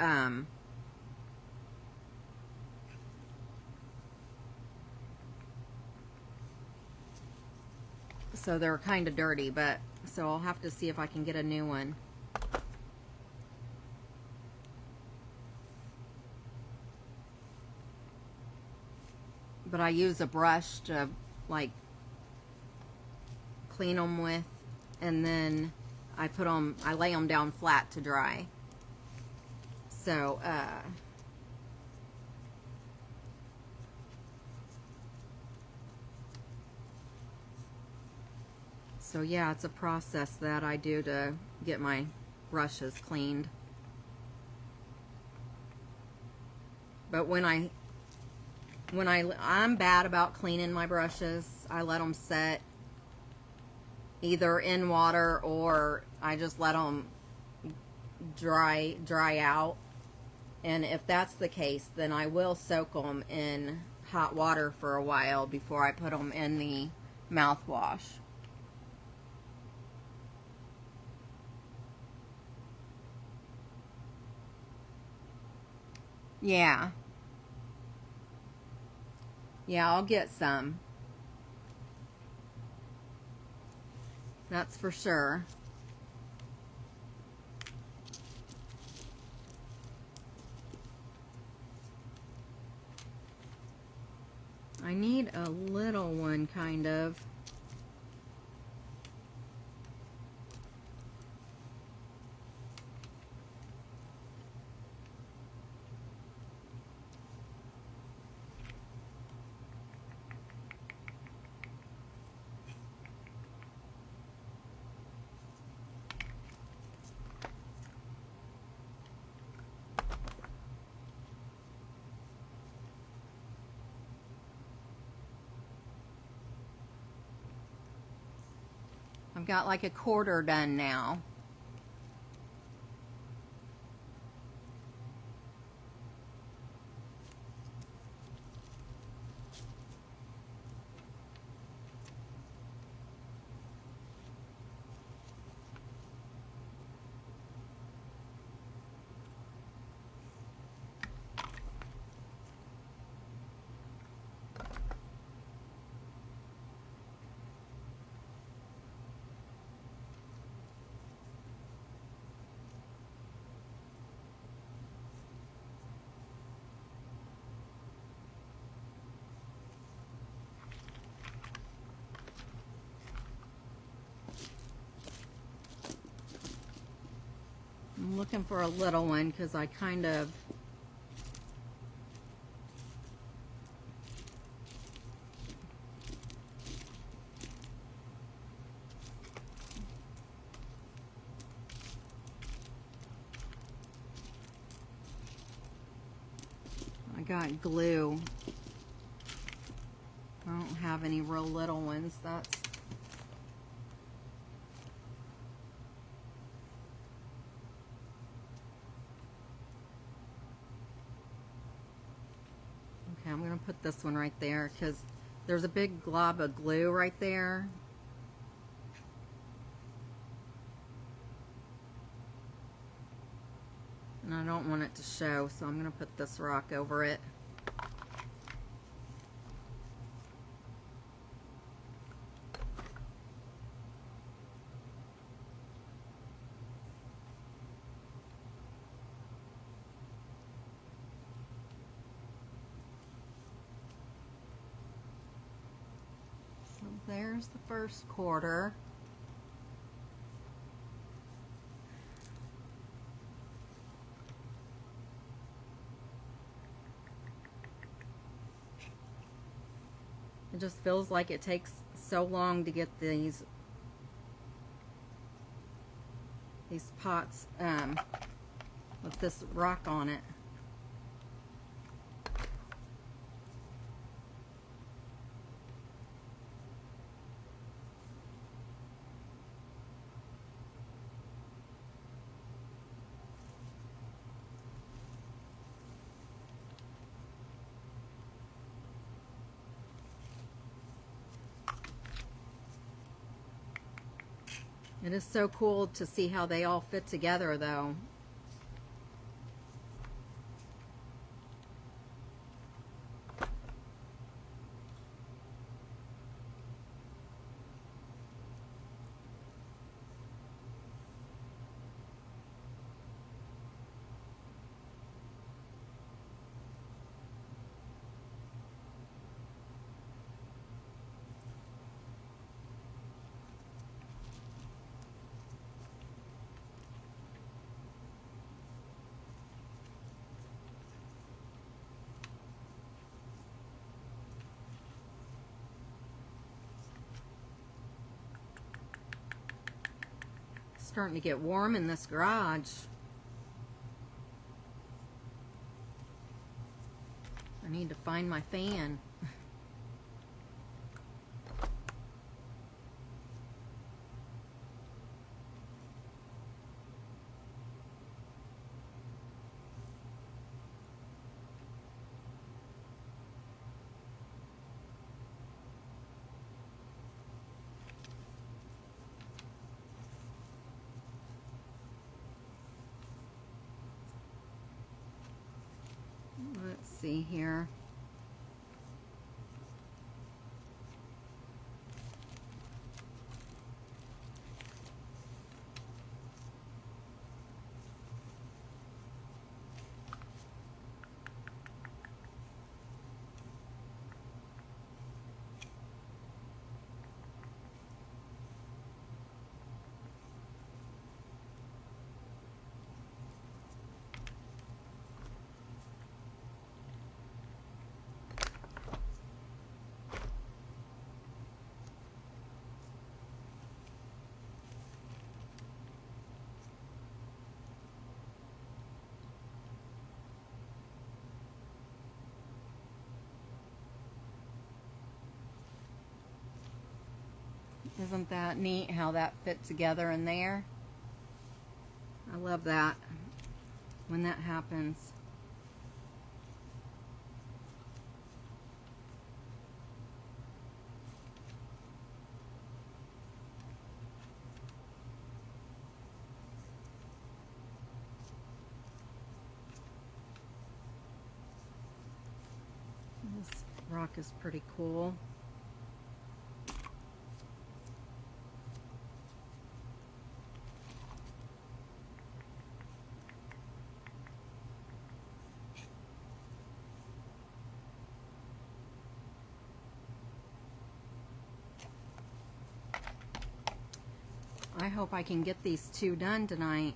so they're kind of dirty, but so I'll have to see if I can get a new one. But I use a brush to like clean them with, and then I lay them down flat to dry. So so yeah, it's a process that I do to get my brushes cleaned. But I'm bad about cleaning my brushes. I let them set either in water, or I just let them dry out. And if that's the case, then I will soak them in hot water for a while before I put them in the mouthwash. Yeah. Yeah, I'll get some. That's for sure. I need a little one, kind of. I've got like a quarter done now. I'm looking for a little one because I kind of got glue. I don't have any real little ones. That's okay. I'm gonna put this one right there because there's a big glob of glue right there. And I don't want it to show, so I'm gonna put this rock over it. So there's the first quarter. It just feels like it takes so long to get these pots with this rock on it. It is so cool to see how they all fit together, though. Starting to get warm in this garage. I need to find my fan. Let's see here. Isn't that neat how that fit together in there? I love that when that happens. This rock is pretty cool. I hope I can get these two done tonight.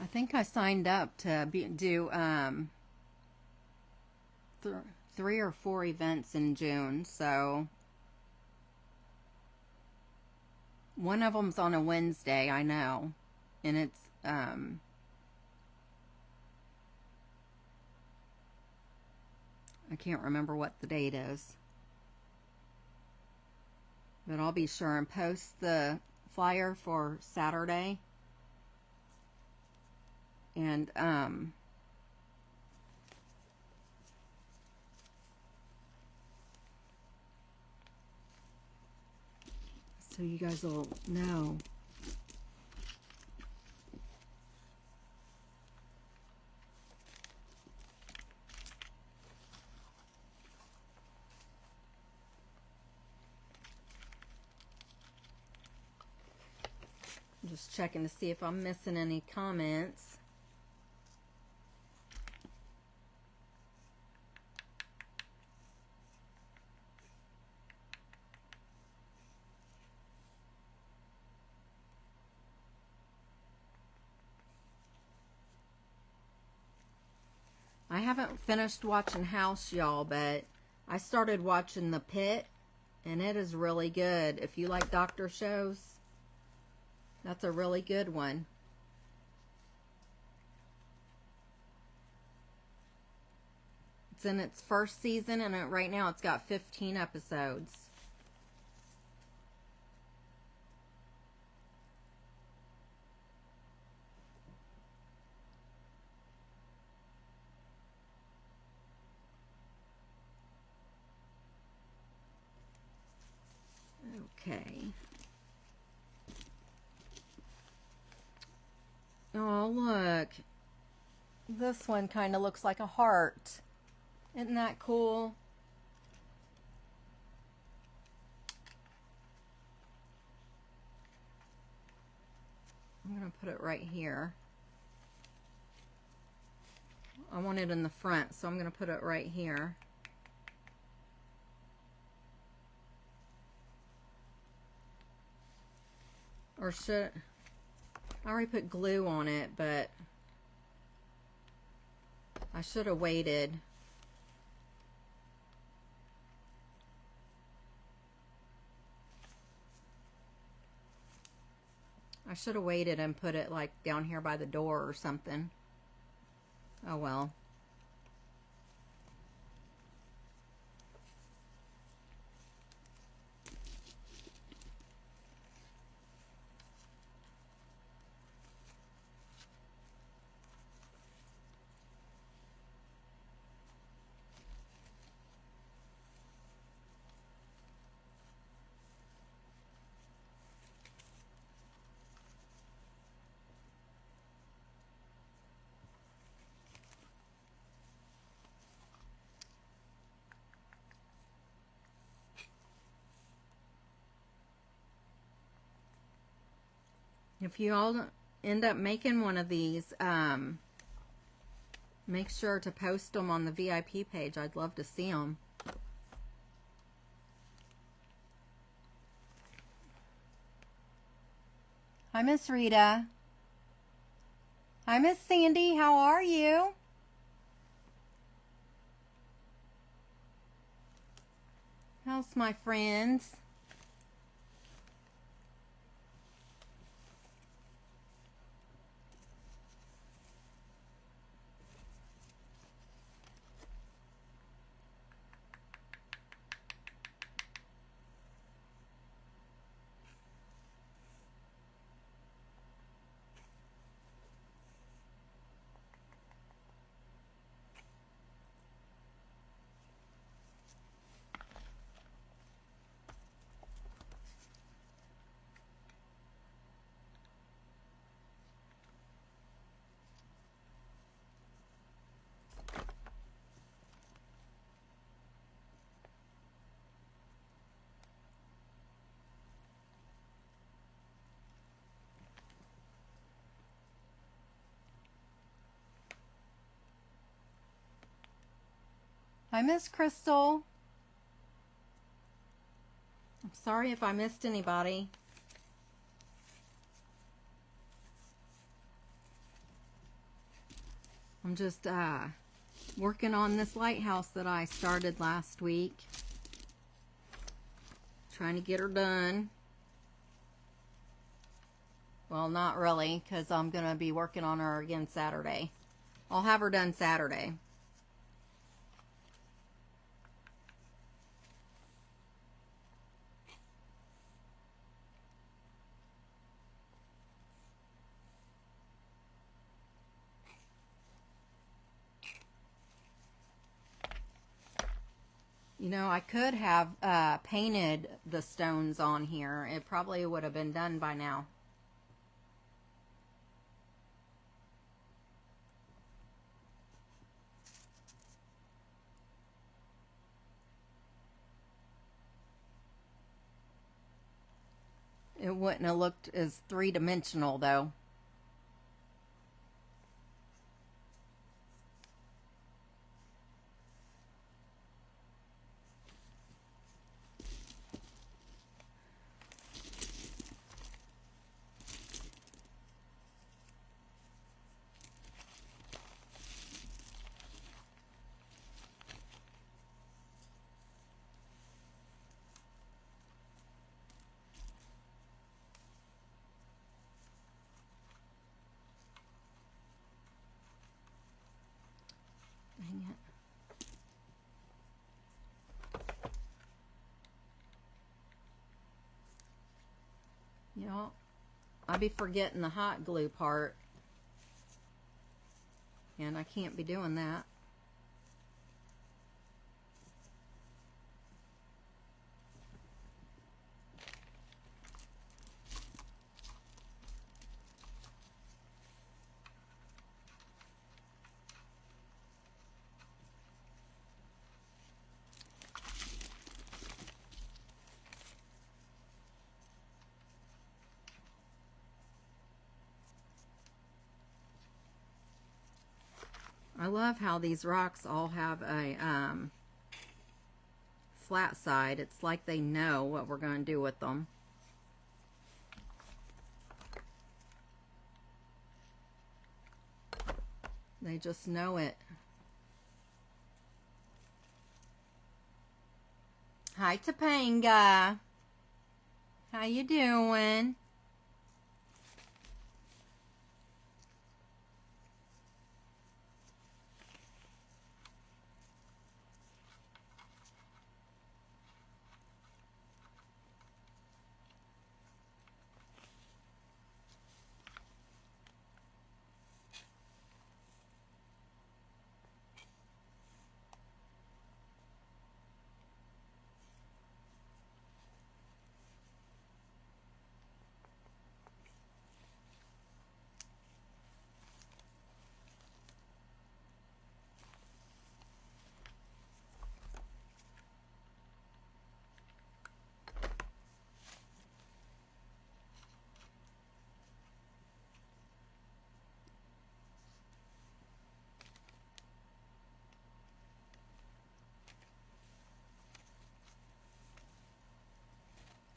I think I signed up to do 3 or 4 events in June, so one of them's on a Wednesday, I know, and it's I can't remember what the date is, but I'll be sure and post the flyer for Saturday. And so you guys will know. I'm just checking to see if I'm missing any comments. I haven't finished watching House, y'all, but I started watching The Pit, and it is really good. If you like doctor shows, that's a really good one. It's in its first season, and right now it's got 15 episodes. Okay. Oh, look. This one kind of looks like a heart. Isn't that cool? I'm going to put it right here. I want it in the front, so I'm going to put it right here. Or should... I already put glue on it, but I should have waited. I should have waited and put it like down here by the door or something. Oh well. If you all end up making one of these, make sure to post them on the VIP page. I'd love to see them. Hi, Miss Rita. Hi, Miss Sandy. How are you? How's my friends? Hi, Miss Crystal. I'm sorry if I missed anybody. I'm just working on this lighthouse that I started last week. Trying to get her done. Well, not really, because I'm going to be working on her again Saturday. I'll have her done Saturday. You know, I could have painted the stones on here. It probably would have been done by now. It wouldn't have looked as three-dimensional, though. Dang it. You know, I be forgetting the hot glue part. And I can't be doing that. I love how these rocks all have a flat side. It's like they know what we're going to do with them. They just know it. Hi, Topanga. How you doing?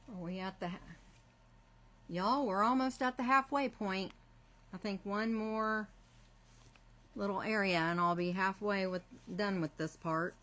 Are we at the... Y'all, we're almost at the halfway point. I think one more little area and I'll be halfway done with this part.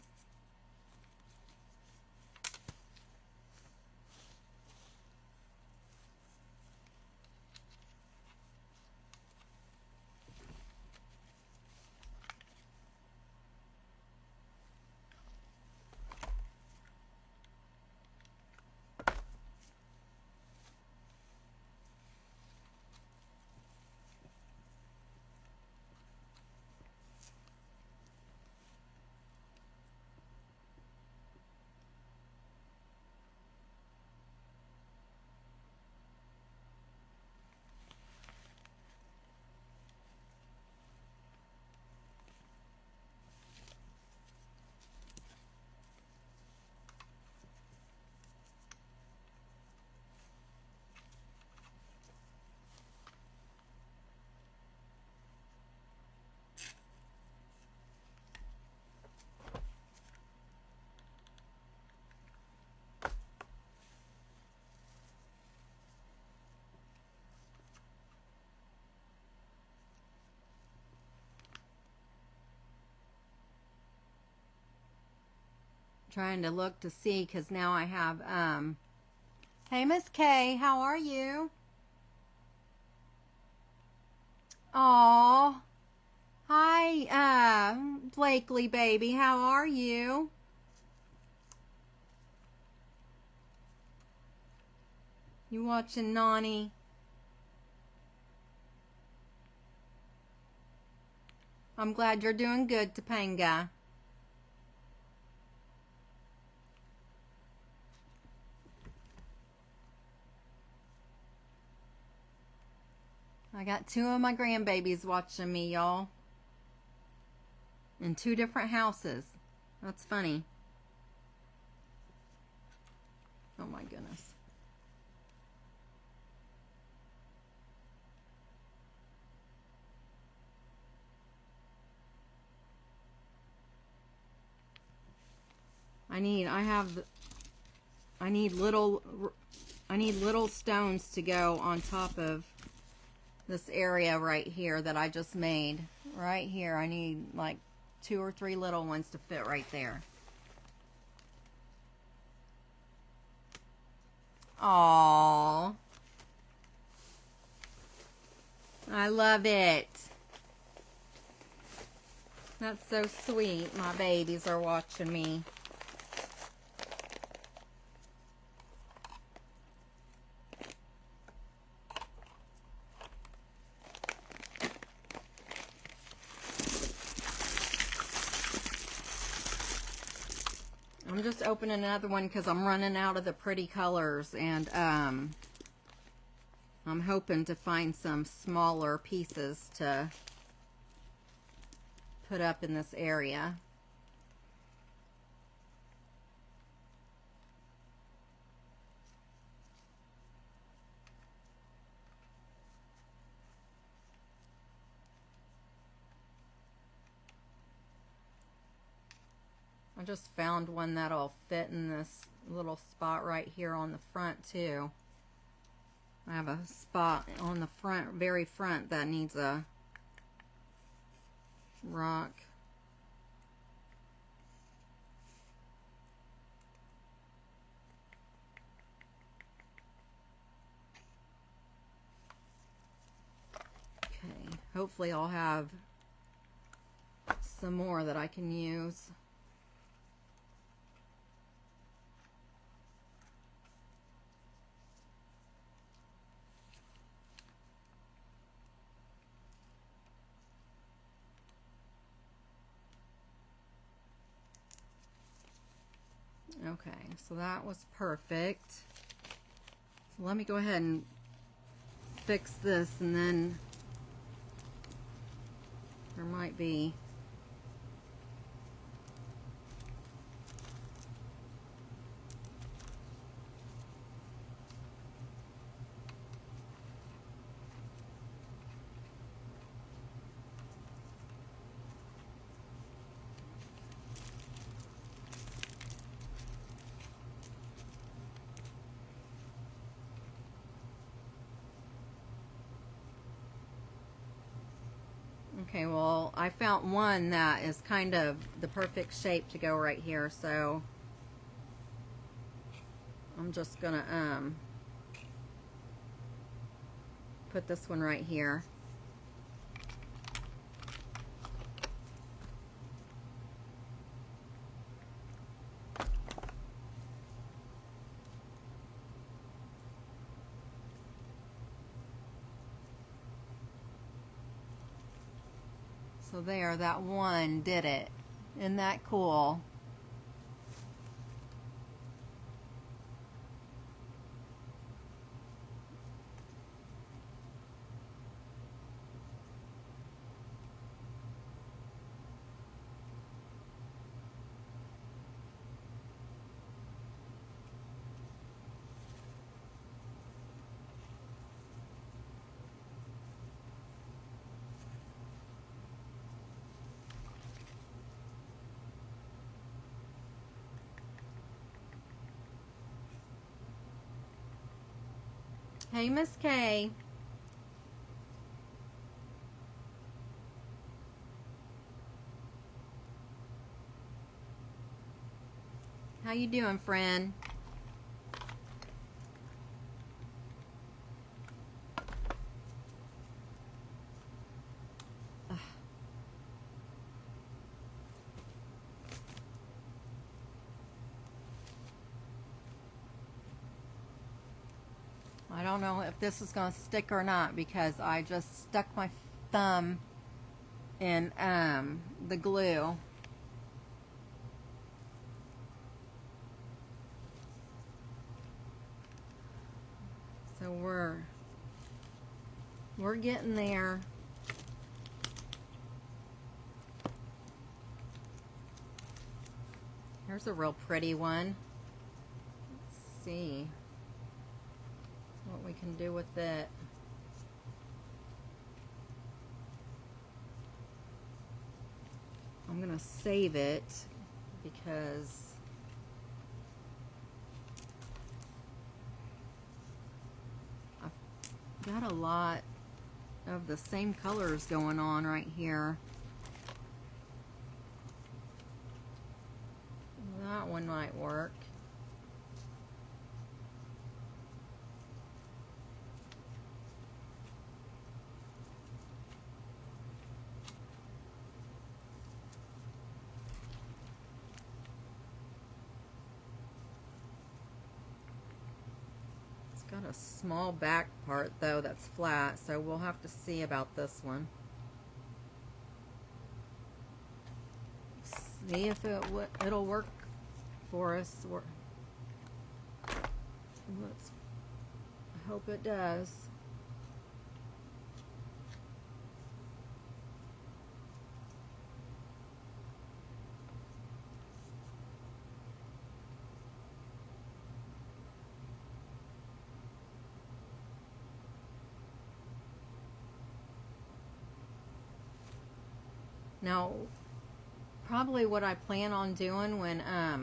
Trying to look to see because now I have, hey, Miss Kay, how are you? Aw. Hi, Blakely baby, how are you? You watching Nani? I'm glad you're doing good, Topanga. I got 2 of my grandbabies watching me, y'all. In 2 different houses. That's funny. Oh my goodness. I need little stones to go on top of this area right here that I just made. Right here, I need like 2 or 3 little ones to fit right there. Aww. I love it. That's so sweet. My babies are watching me. I'm just opening another one because I'm running out of the pretty colors, and I'm hoping to find some smaller pieces to put up in this area. I just found one that'll fit in this little spot right here on the front too. I have a spot on the front, very front, that needs a rock. Okay, hopefully I'll have some more that I can use. Okay, so that was perfect. So let me go ahead and fix this, and then there might be okay, well, I found one that is kind of the perfect shape to go right here, so I'm just gonna put this one right here. So there, that one did it. Isn't that cool? Hey, Miss Kay. How you doing, friend? I don't know if this is going to stick or not because I just stuck my thumb in the glue. So we're getting there. Here's a real pretty one. Let's see what we can do with it. I'm gonna save it because I've got a lot of the same colors going on right here. That one might work. Got a small back part though that's flat, so we'll have to see about this one. See if it'll work for us. Let's hope it does. Now, probably what I plan on doing when, I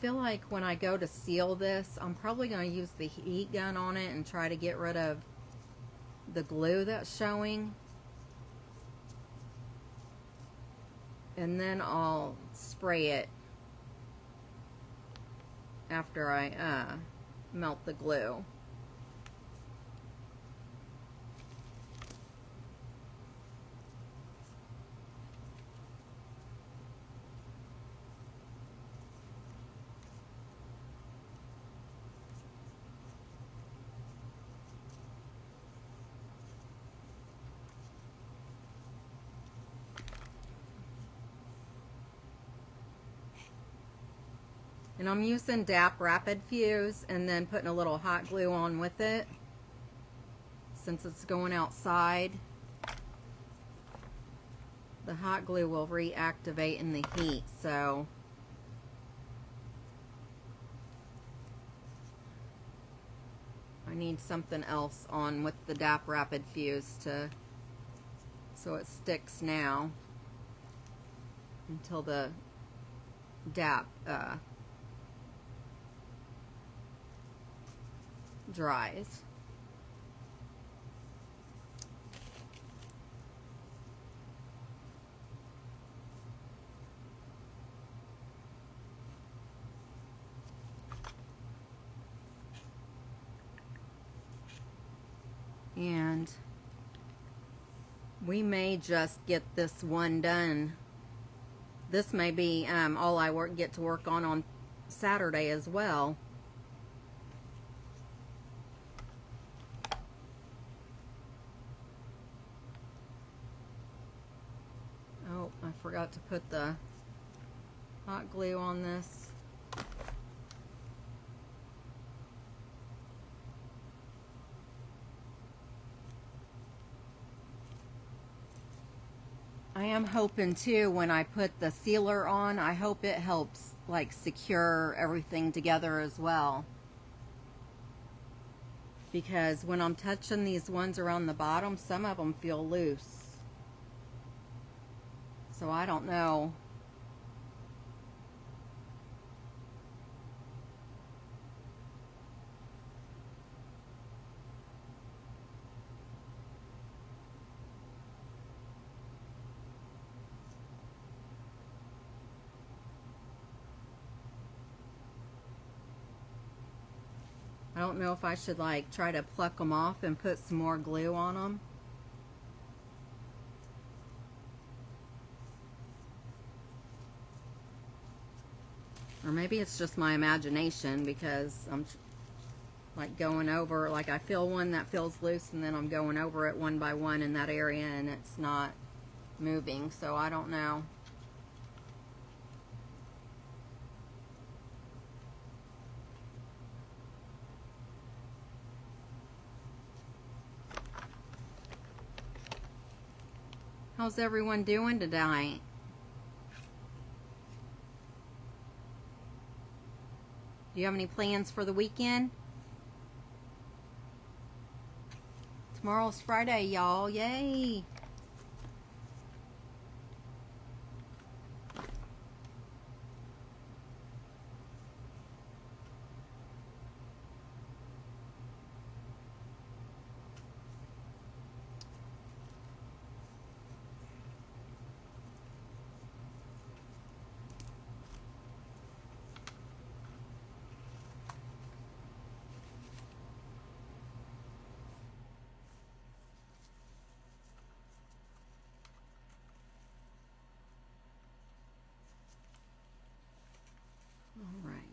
feel like when I go to seal this, I'm probably going to use the heat gun on it and try to get rid of the glue that's showing. And then I'll spray it after I melt the glue. And I'm using DAP Rapid Fuse and then putting a little hot glue on with it since it's going outside. The hot glue will reactivate in the heat, so I need something else on with the DAP Rapid Fuse so it sticks now until the DAP dries. And we may just get this one done. This may be all I get to work on Saturday as well. Oh, I forgot to put the hot glue on this. I am hoping too, when I put the sealer on, I hope it helps like secure everything together as well. Because when I'm touching these ones around the bottom, some of them feel loose. So I don't know. don't know if I should like try to pluck them off and put some more glue on them. Or maybe it's just my imagination because I'm like going over, like I feel one that feels loose and then I'm going over it one by one in that area and it's not moving, so I don't know. How's everyone doing tonight? Do you have any plans for the weekend? Tomorrow's Friday, y'all. Yay! All right.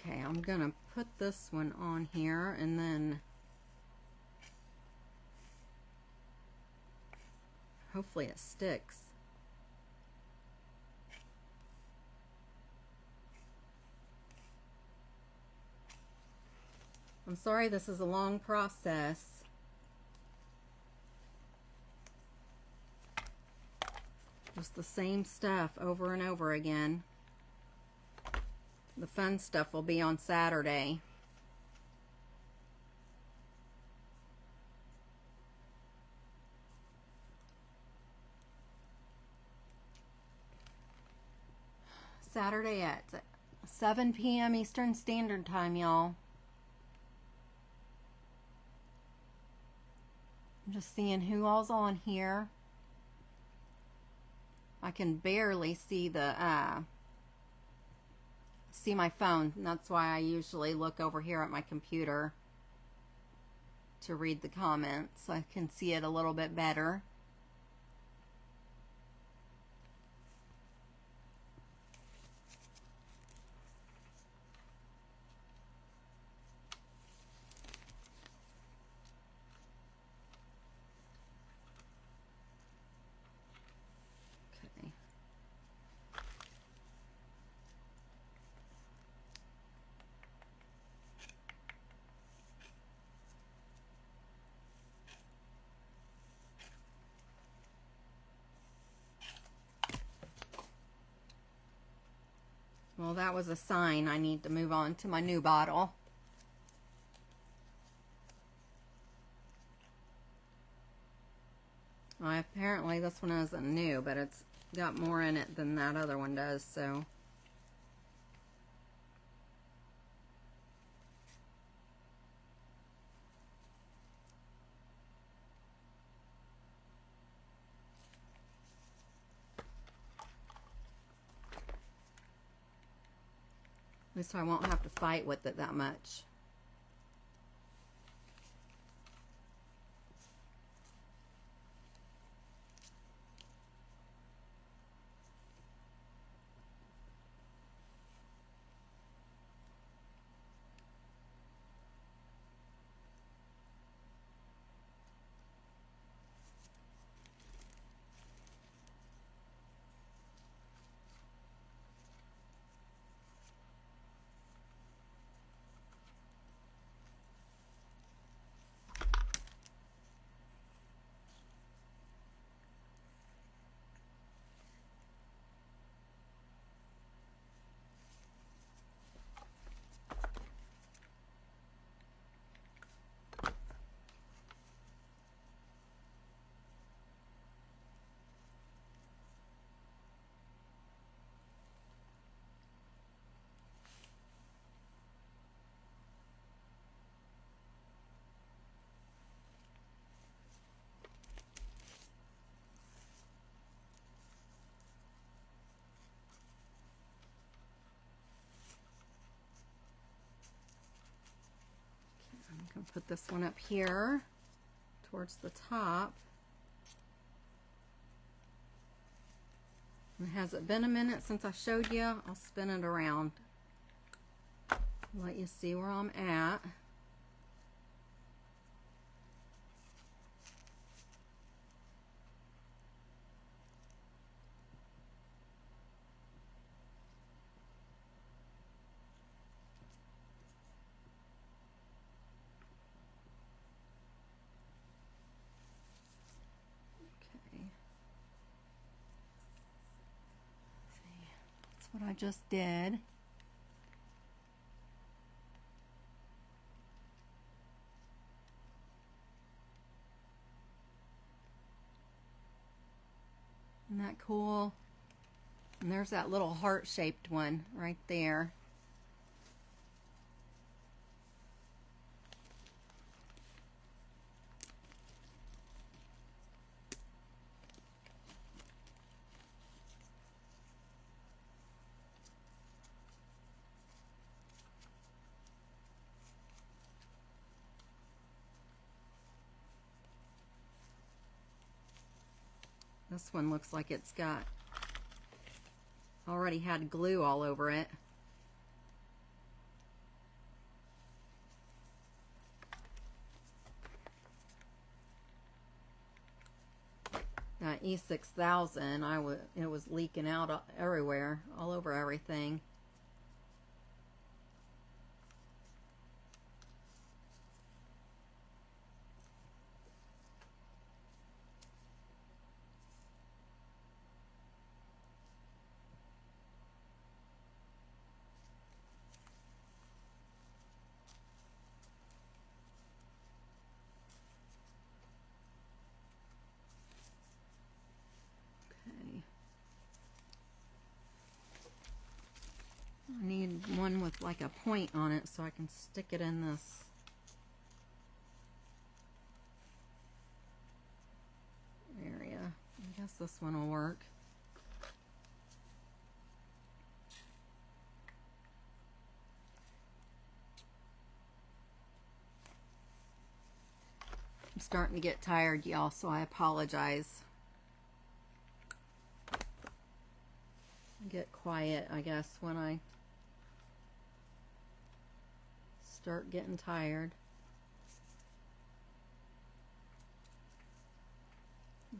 Okay, I'm gonna put this one on here and then hopefully it sticks. I'm sorry this is a long process. Just the same stuff over and over again. The fun stuff will be on Saturday. Saturday at 7 p.m. Eastern Standard Time, y'all. I'm just seeing who all's on here. I can barely see the see my phone, and that's why I usually look over here at my computer to read the comments. I can see it a little bit better. Well, that was a sign I need to move on to my new bottle. Well, apparently this one isn't new, but it's got more in it than that other one does, so. At least I won't have to fight with it that much. Gonna put this one up here towards the top. And has it been a minute since I showed you? I'll spin it around. Let you see where I'm at. What I just did. Isn't that cool? And there's that little heart-shaped one right there. This one looks like it's got already had glue all over it. That E6000, it was leaking out everywhere, all over everything. I need one with like a point on it so I can stick it in this area. I guess this one will work. I'm starting to get tired, y'all, so I apologize. I get quiet, I guess, when I start getting tired.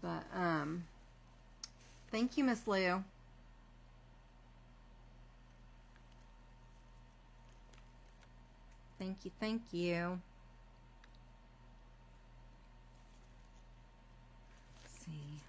But thank you, Miss Lou. Thank you, thank you. Let's see.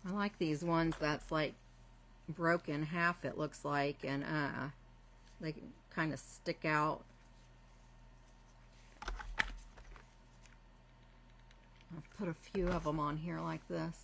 I like these ones that's like broken half, it looks like, and they kind of stick out. I've put a few of them on here like this.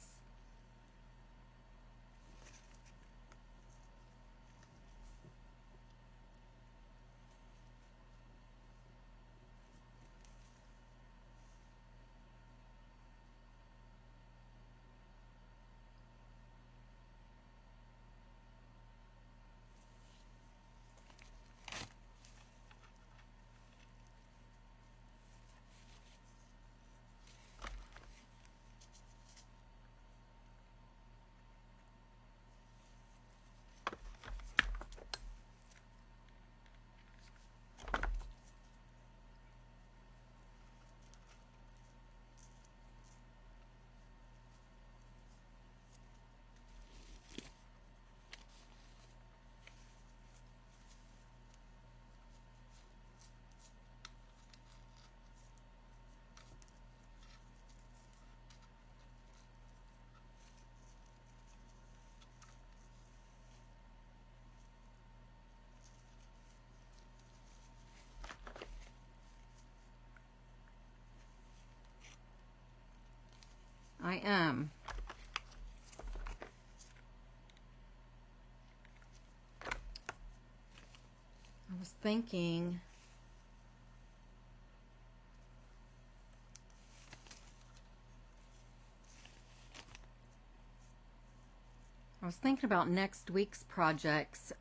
I was thinking, about next week's projects.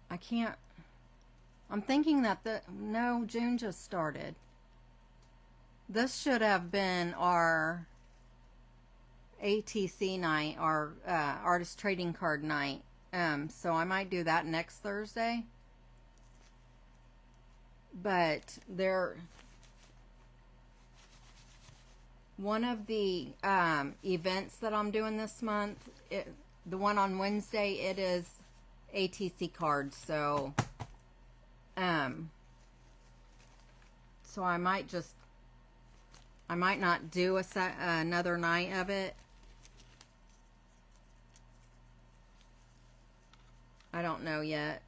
I can't, I'm thinking that no, June just started. This should have been our ATC night, our artist trading card night. So I might do that next Thursday. But one of the events that I'm doing this month, the one on Wednesday, it is ATC cards. So so I might not do another night of it. I don't know yet.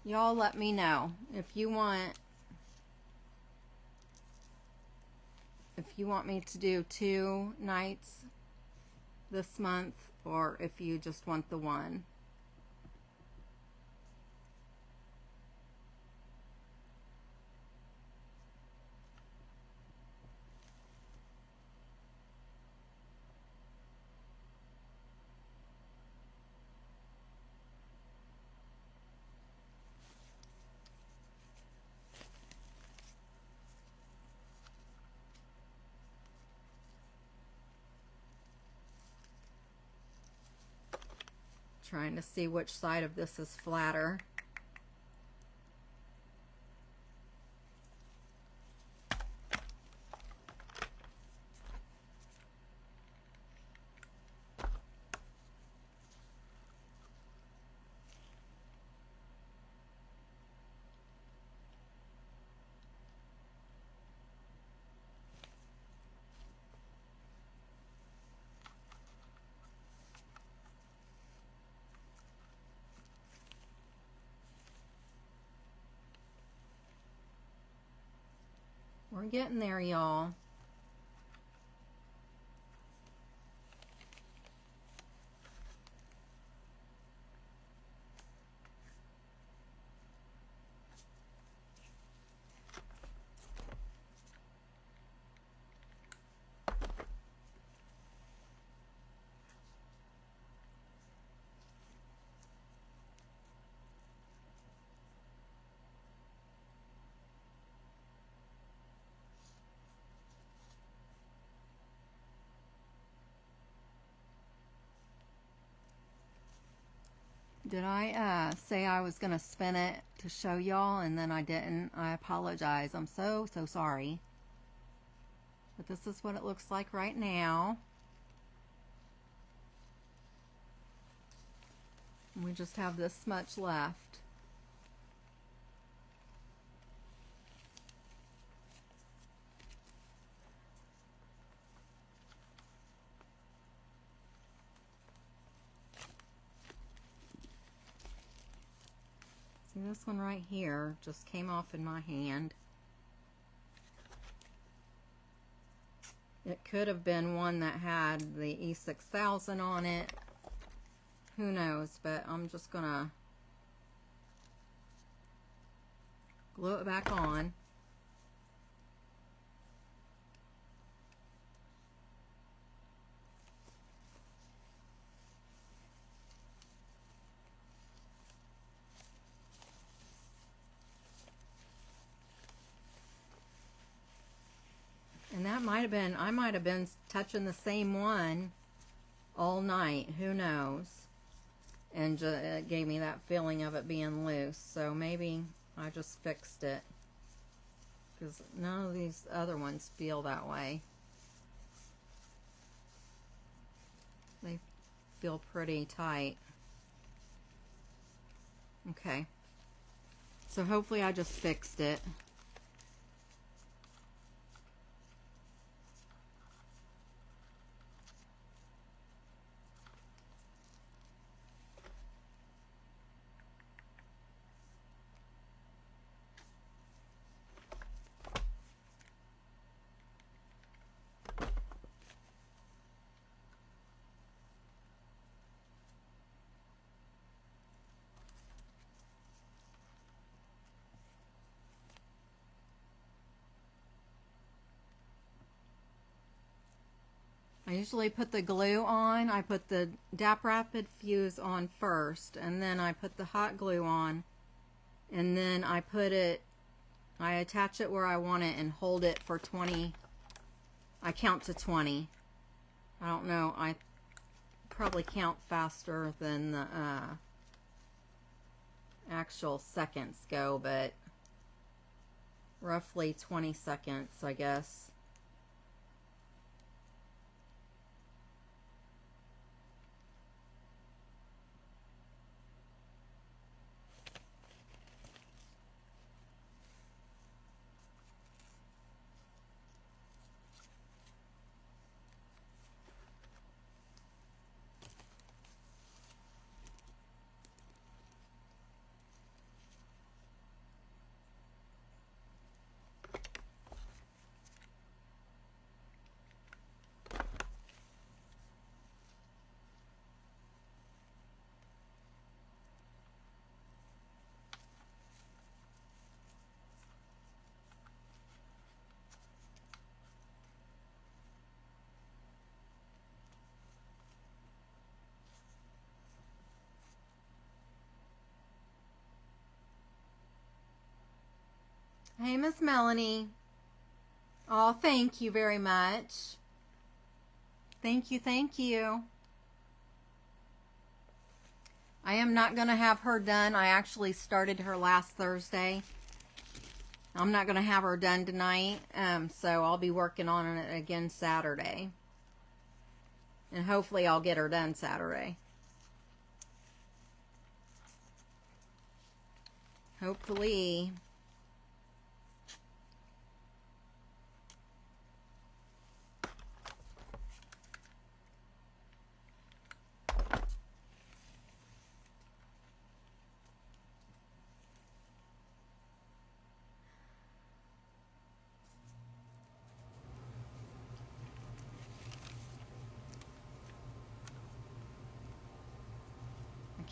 Y'all let me know if you want me to do 2 nights this month, or if you just want the one. Trying to see which side of this is flatter. We're getting there, y'all. Did I say I was going to spin it to show y'all and then I didn't? I apologize. I'm so sorry. But this is what it looks like right now. We just have this much left. See, this one right here just came off in my hand. It could have been one that had the E6000 on it. Who knows, but I'm just gonna glue it back on. And that might have been, I might have been touching the same one all night. Who knows? And it gave me that feeling of it being loose. So maybe I just fixed it. Because none of these other ones feel that way. They feel pretty tight. Okay. So hopefully I just fixed it. I usually put the glue on. I put the DAP Rapid Fuse on first, and then I put the hot glue on, and then I attach it where I want it and hold it for 20. I count to 20. I don't know. I probably count faster than the actual seconds go, but roughly 20 seconds, I guess. Hey, Miss Melanie. Oh, thank you very much. Thank you, thank you. I am not going to have her done. I actually started her last Thursday. I'm not going to have her done tonight, so I'll be working on it again Saturday. And hopefully I'll get her done Saturday. Hopefully.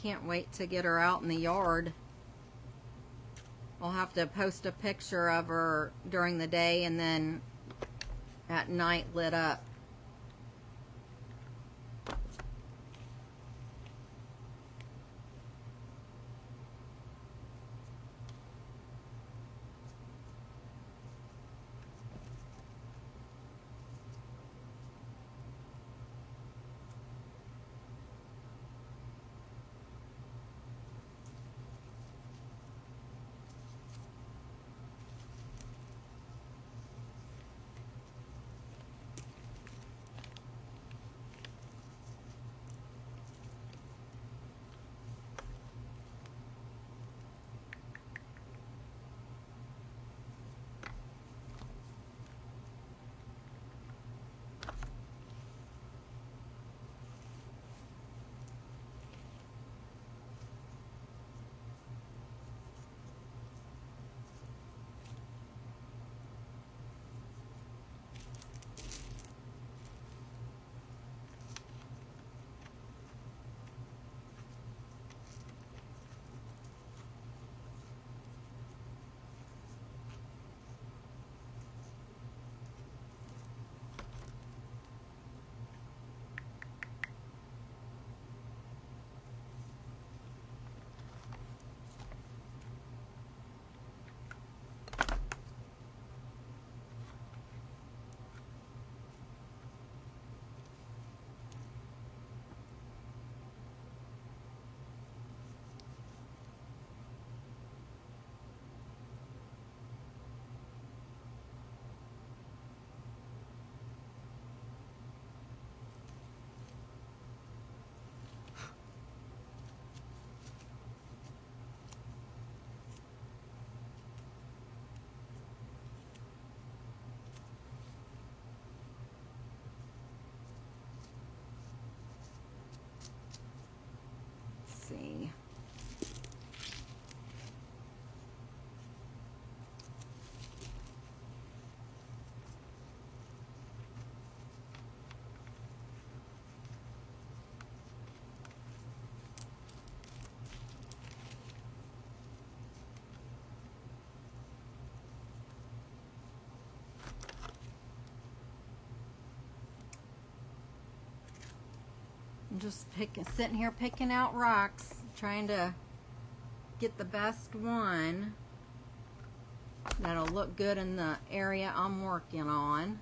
Can't wait to get her out in the yard. I'll have to post a picture of her during the day and then at night lit up. just sitting here picking out rocks, trying to get the best one that'll look good in the area I'm working on.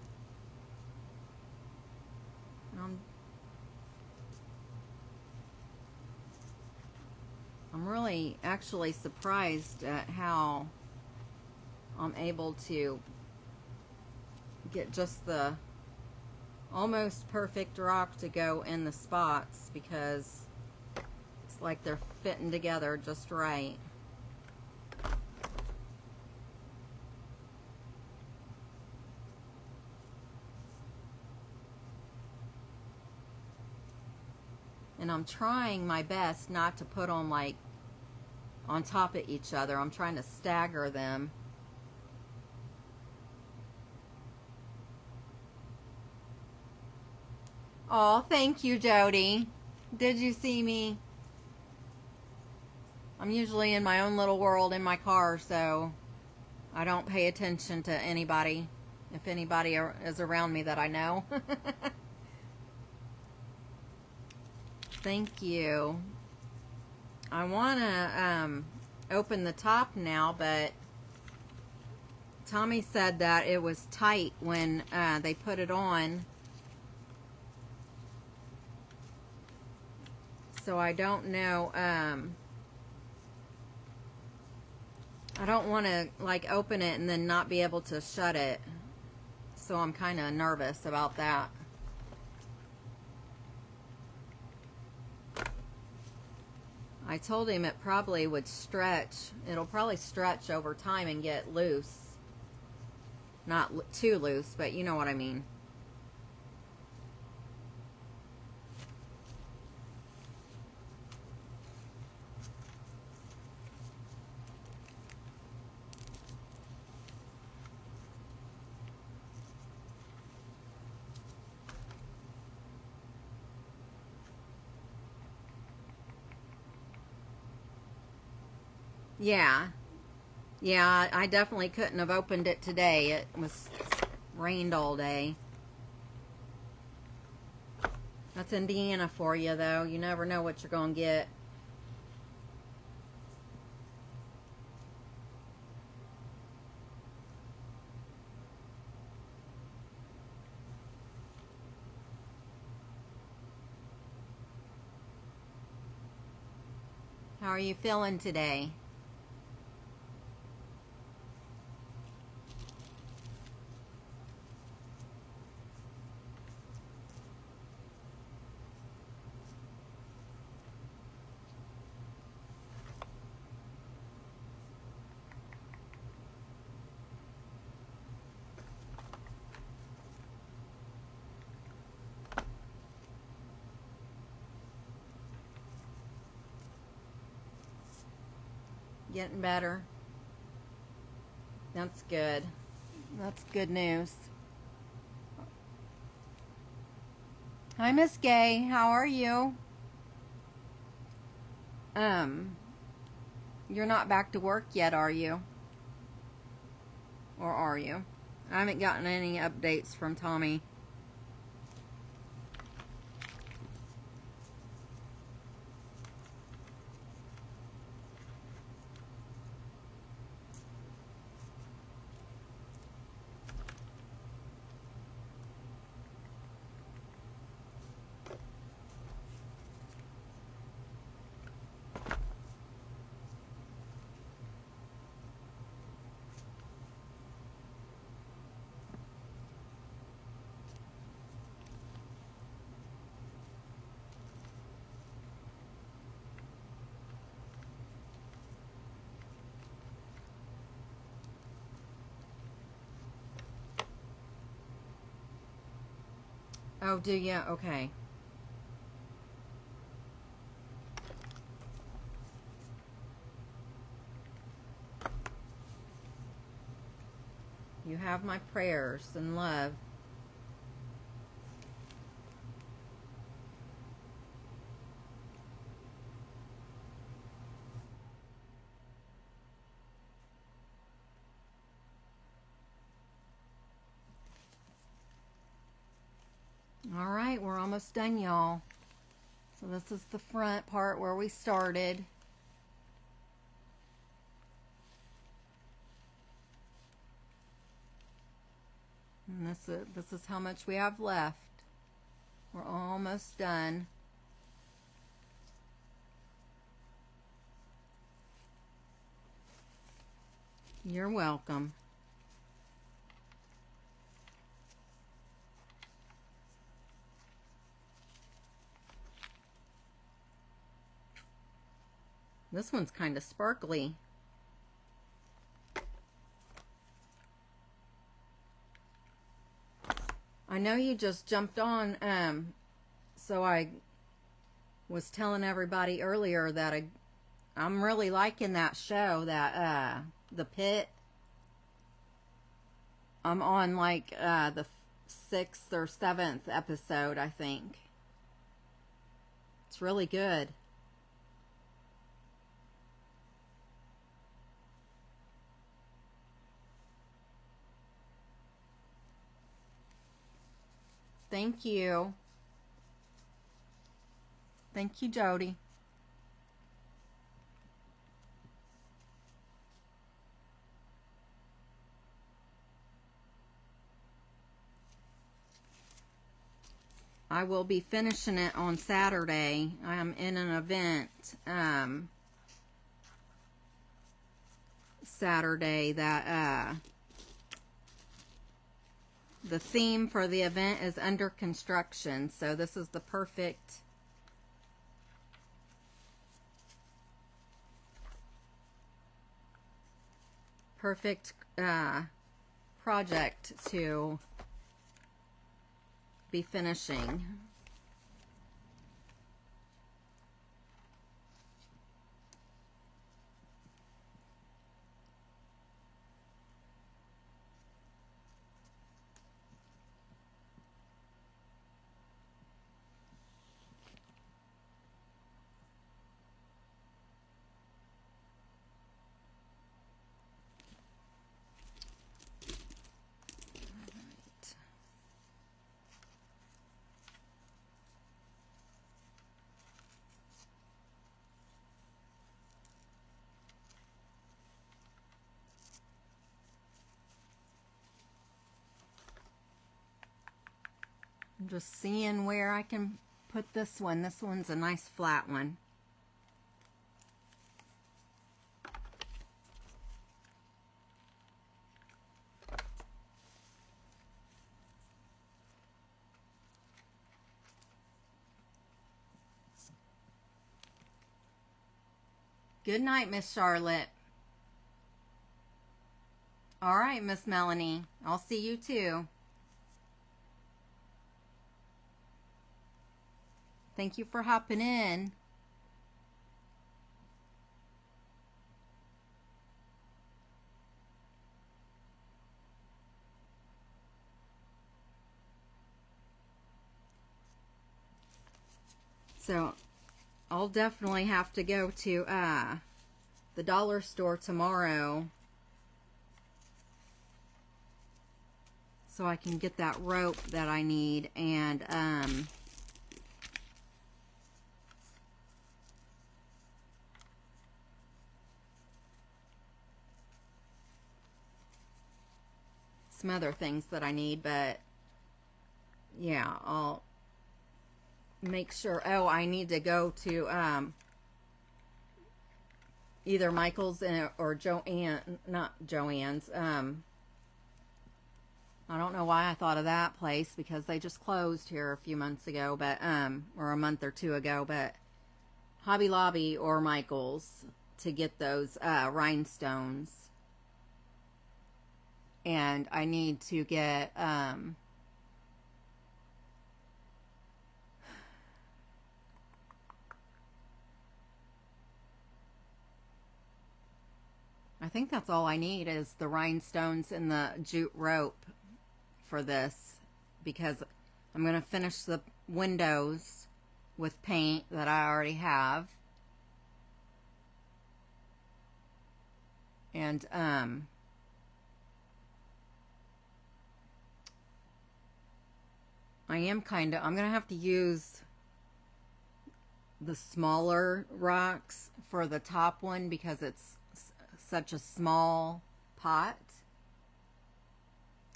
I'm really actually surprised at how I'm able to get just the almost perfect rock to go in the spots, because it's like they're fitting together just right. And I'm trying my best not to put them like on top of each other. I'm trying to stagger them. Oh, thank you, Jody. Did you see me? I'm usually in my own little world in my car, so I don't pay attention to anybody, if anybody is around me that I know. Thank you. I want to open the top now, but Tommy said that it was tight when they put it on. So I don't know. I don't want to like open it and then not be able to shut it. So I'm kind of nervous about that. I told him it probably would stretch. It'll probably stretch over time and get loose. Not too loose, but you know what I mean. Yeah. Yeah, I definitely couldn't have opened it today. It was rained all day. That's Indiana for you, though. You never know what you're going to get. How are you feeling today? Getting better? That's good. That's good news. Hi, Miss Gay. How are you? You're not back to work yet, are you? Or are you? I haven't gotten any updates from Tommy. Oh, do you? Okay. You have my prayers and love. All right, we're almost done, y'all. So this is the front part where we started. And this is how much we have left. We're almost done. You're welcome. This one's kind of sparkly. I know you just jumped on, so I was telling everybody earlier that I'm really liking that show, that The Pit. I'm on like the 6th or 7th episode, I think. It's really good. Thank you. Thank you, Jody. I will be finishing it on Saturday. I'm in an event Saturday that the theme for the event is under construction. So this is the perfect project to be finishing. I'm just seeing where I can put this one. This one's a nice flat one. Good night, Miss Charlotte. All right, Miss Melanie. I'll see you too. Thank you for hopping in. So I'll definitely have to go to the dollar store tomorrow so I can get that rope that I need, and some other things that I need. But yeah, I'll make sure. Oh, I need to go to either Michael's or Joanne, not Joanne's. I don't know why I thought of that place, because they just closed here a few months ago, but or a month or two ago. But Hobby Lobby or Michael's to get those rhinestones. And I need to get I think that's all I need is the rhinestones and the jute rope for this, because I'm going to finish the windows with paint that I already have. And I'm going to have to use the smaller rocks for the top one because it's such a small pot.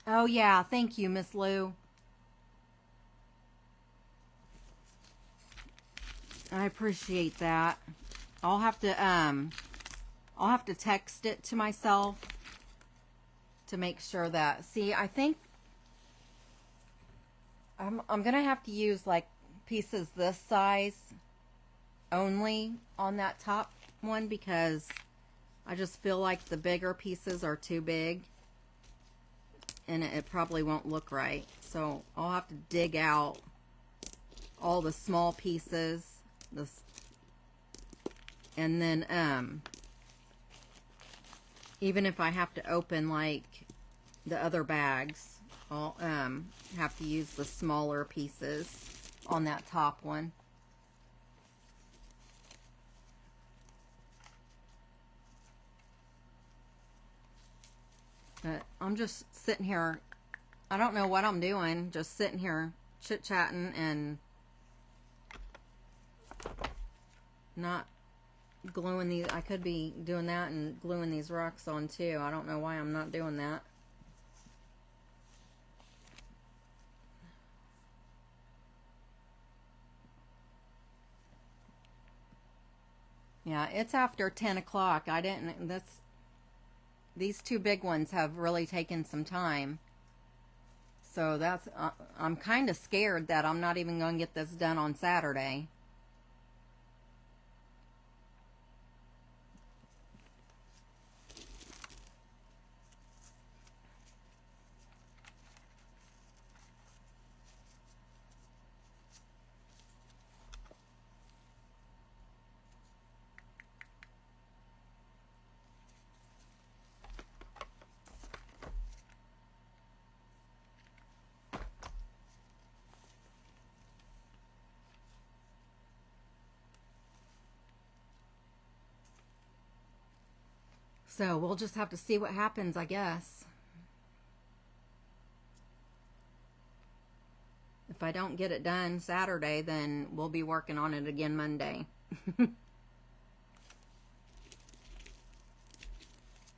Oh yeah, thank you, Miss Lou. I appreciate that. I'll have to text it to myself to make sure that, see, I think I'm gonna have to use like pieces this size only on that top one because I just feel like the bigger pieces are too big and it probably won't look right. So I'll have to dig out all the small pieces, and then even if I have to open like the other bags, I'll have to use the smaller pieces on that top one. But I'm just sitting here, I don't know what I'm doing, just sitting here chit-chatting and not gluing these. I could be doing that and gluing these rocks on too. I don't know why I'm not doing that. Yeah, it's after 10 o'clock. I didn't, these two big ones have really taken some time. So that's, I'm kind of scared that I'm not even going to get this done on Saturday. So we'll just have to see what happens, I guess. If I don't get it done Saturday, then we'll be working on it again Monday.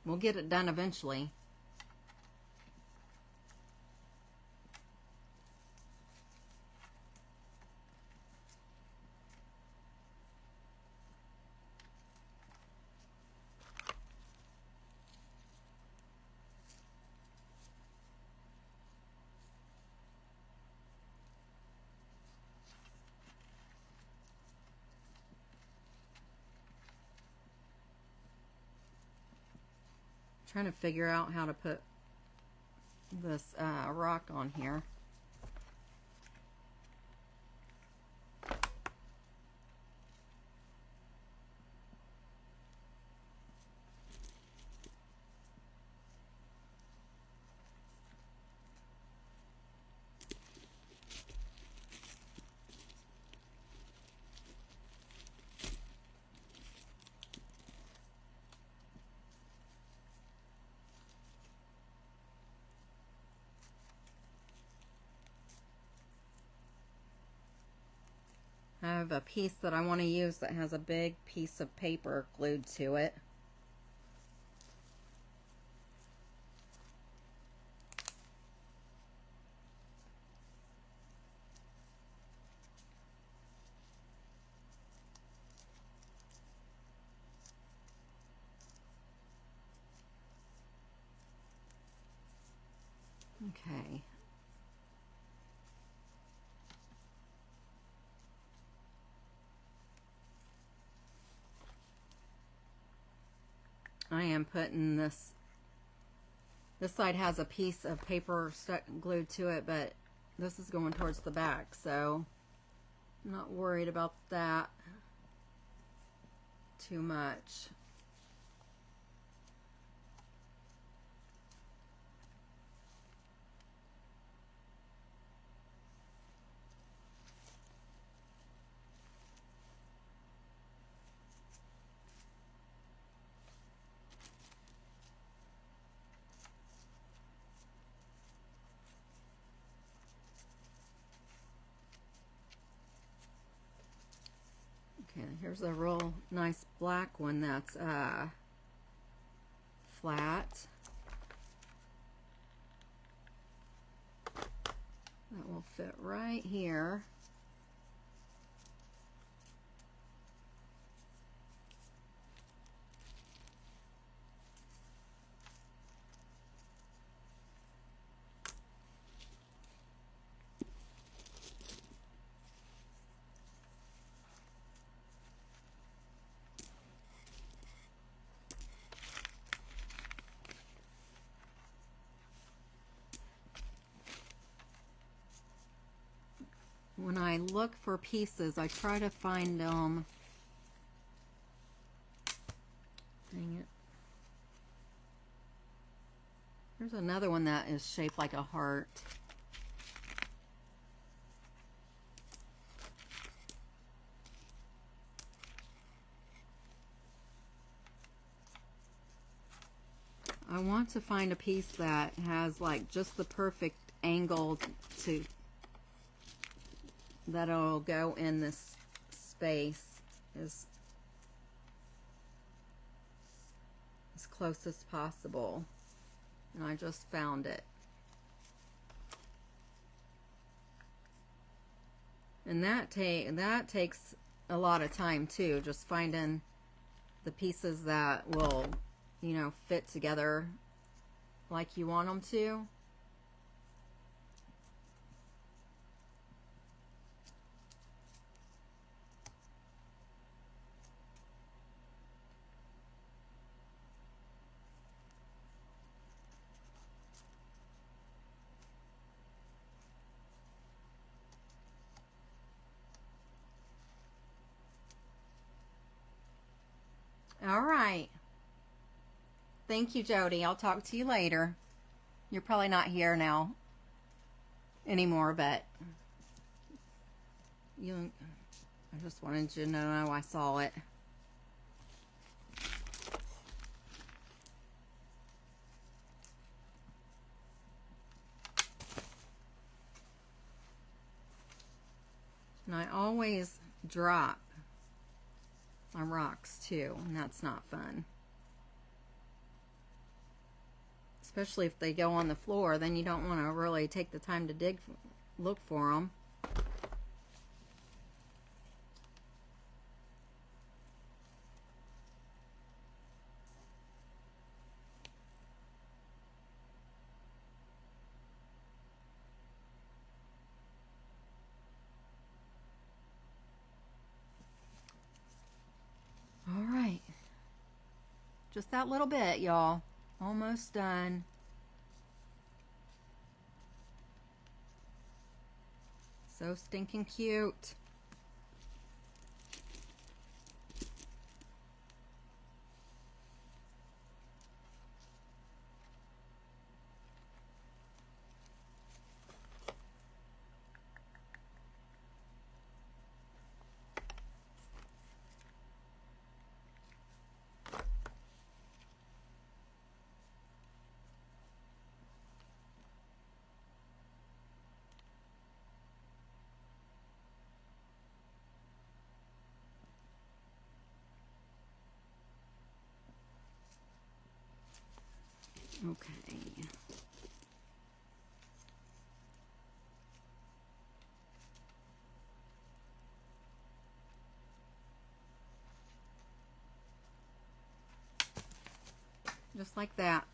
We'll get it done eventually. Trying to figure out how to put this rock on here. I have a piece that I want to use that has a big piece of paper glued to it. Okay. I am putting this side has a piece of paper stuck glued to it, but this is going towards the back, so I'm not worried about that too much. Here's a real nice black one that's flat. That will fit right here. When I look for pieces, I try to find them. Dang it. There's another one that is shaped like a heart. I want to find a piece that has like just the perfect angle to that'll go in this space as close as possible. And I just found it. And that takes a lot of time too, just finding the pieces that will, you know, fit together like you want them to. All right. Thank you, Jody. I'll talk to you later. You're probably not here now anymore, but I just wanted you to know I saw it. And I always drop my rocks too, and that's not fun. Especially if they go on the floor, then you don't want to really take the time to look for them. All right. Just that little bit, y'all. Almost done. So stinking cute. Okay. Just like that.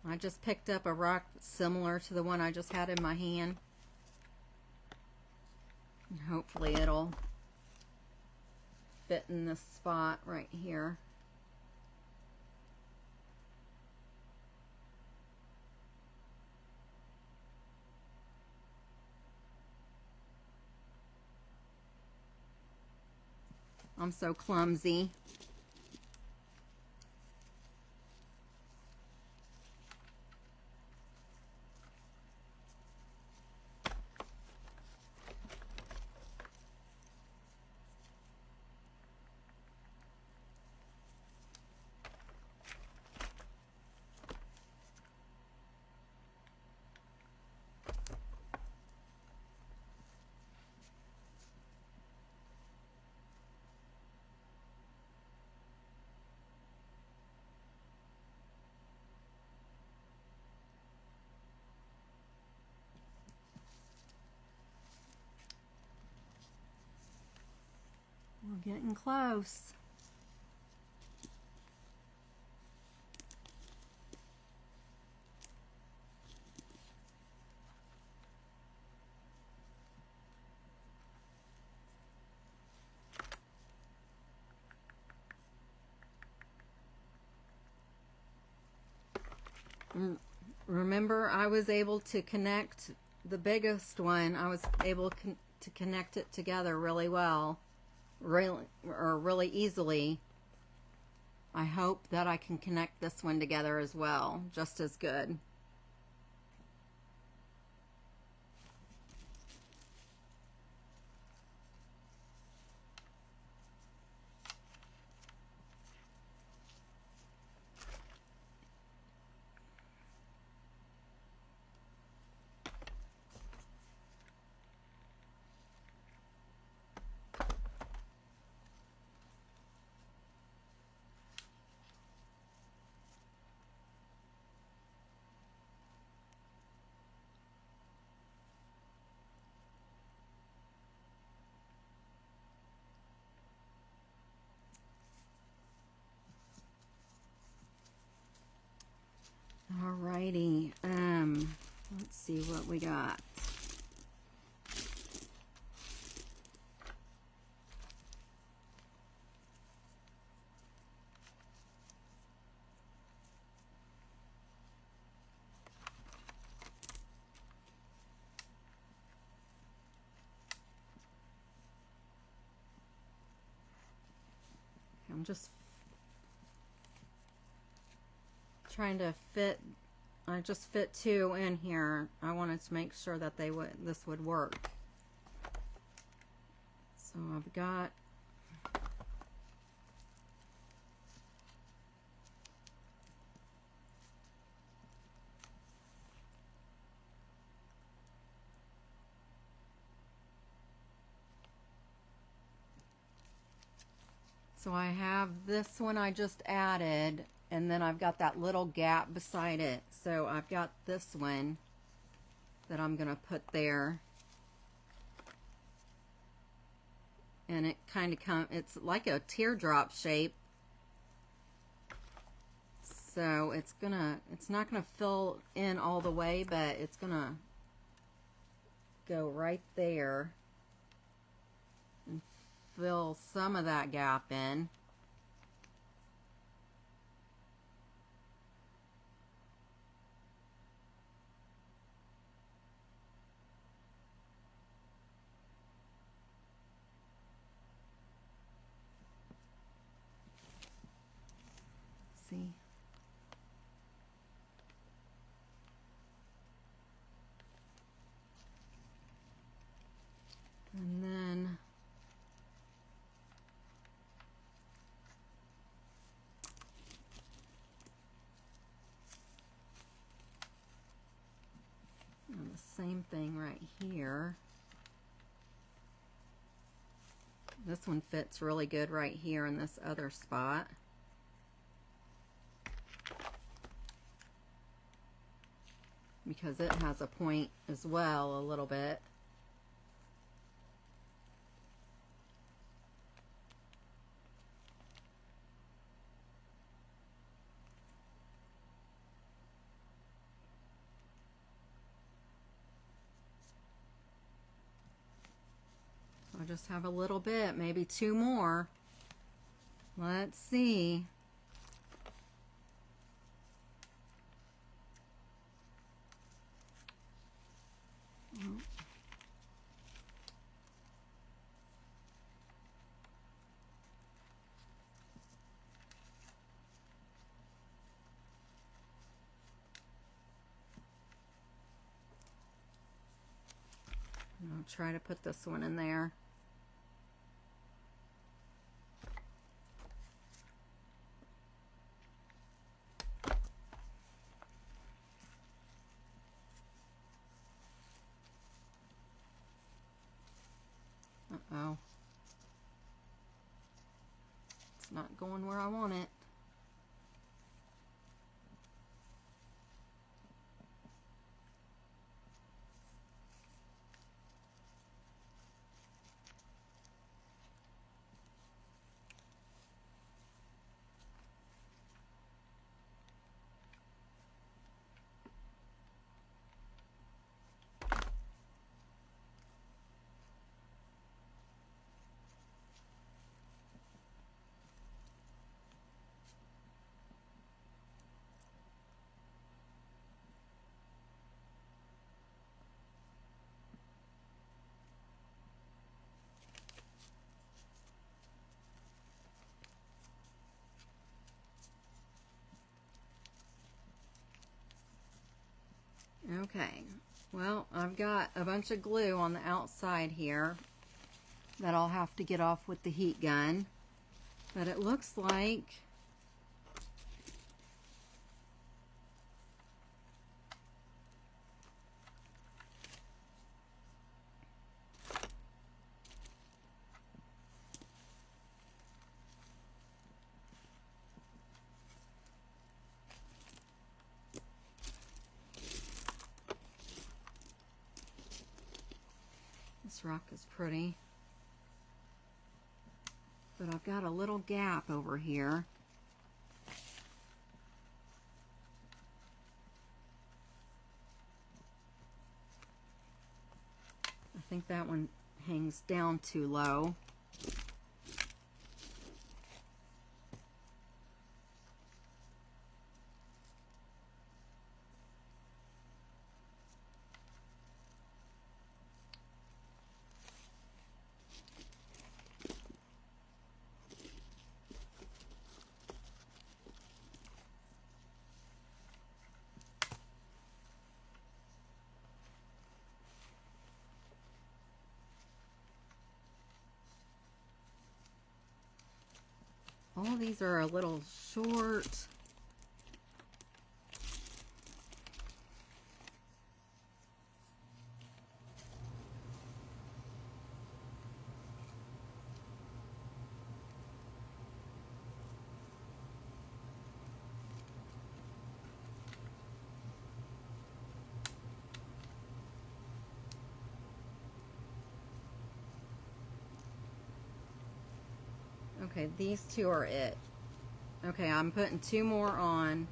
I just picked up a rock similar to the one I just had in my hand. And hopefully it'll fit in this spot right here. I'm so clumsy. We're getting close. Remember, I was able to connect the biggest one. I was able to connect it together really well, really easily. I hope that I can connect this one together as well, just as good. Alrighty, let's see what we got. I'm just trying to fit. I just fit 2 in here. I wanted to make sure that this would work. So I've got so I have this one I just added, and then I've got that little gap beside it. So I've got this one that I'm going to put there. And it kind of it's like a teardrop shape. So it's not gonna fill in all the way, but it's gonna go right there and fill some of that gap in. See? And then and the same thing right here. This one fits really good right here in this other spot. Because it has a point as well, a little bit. So I just have a little bit, maybe 2 more. Let's see. I'll try to put this one in there. Uh-oh. It's not going where I want it. Okay, well, I've got a bunch of glue on the outside here that I'll have to get off with the heat gun, but it looks like this rock is pretty, but I've got a little gap over here. I think that one hangs down too low. All these are a little short. Okay, these two are it. Okay, I'm putting two more on.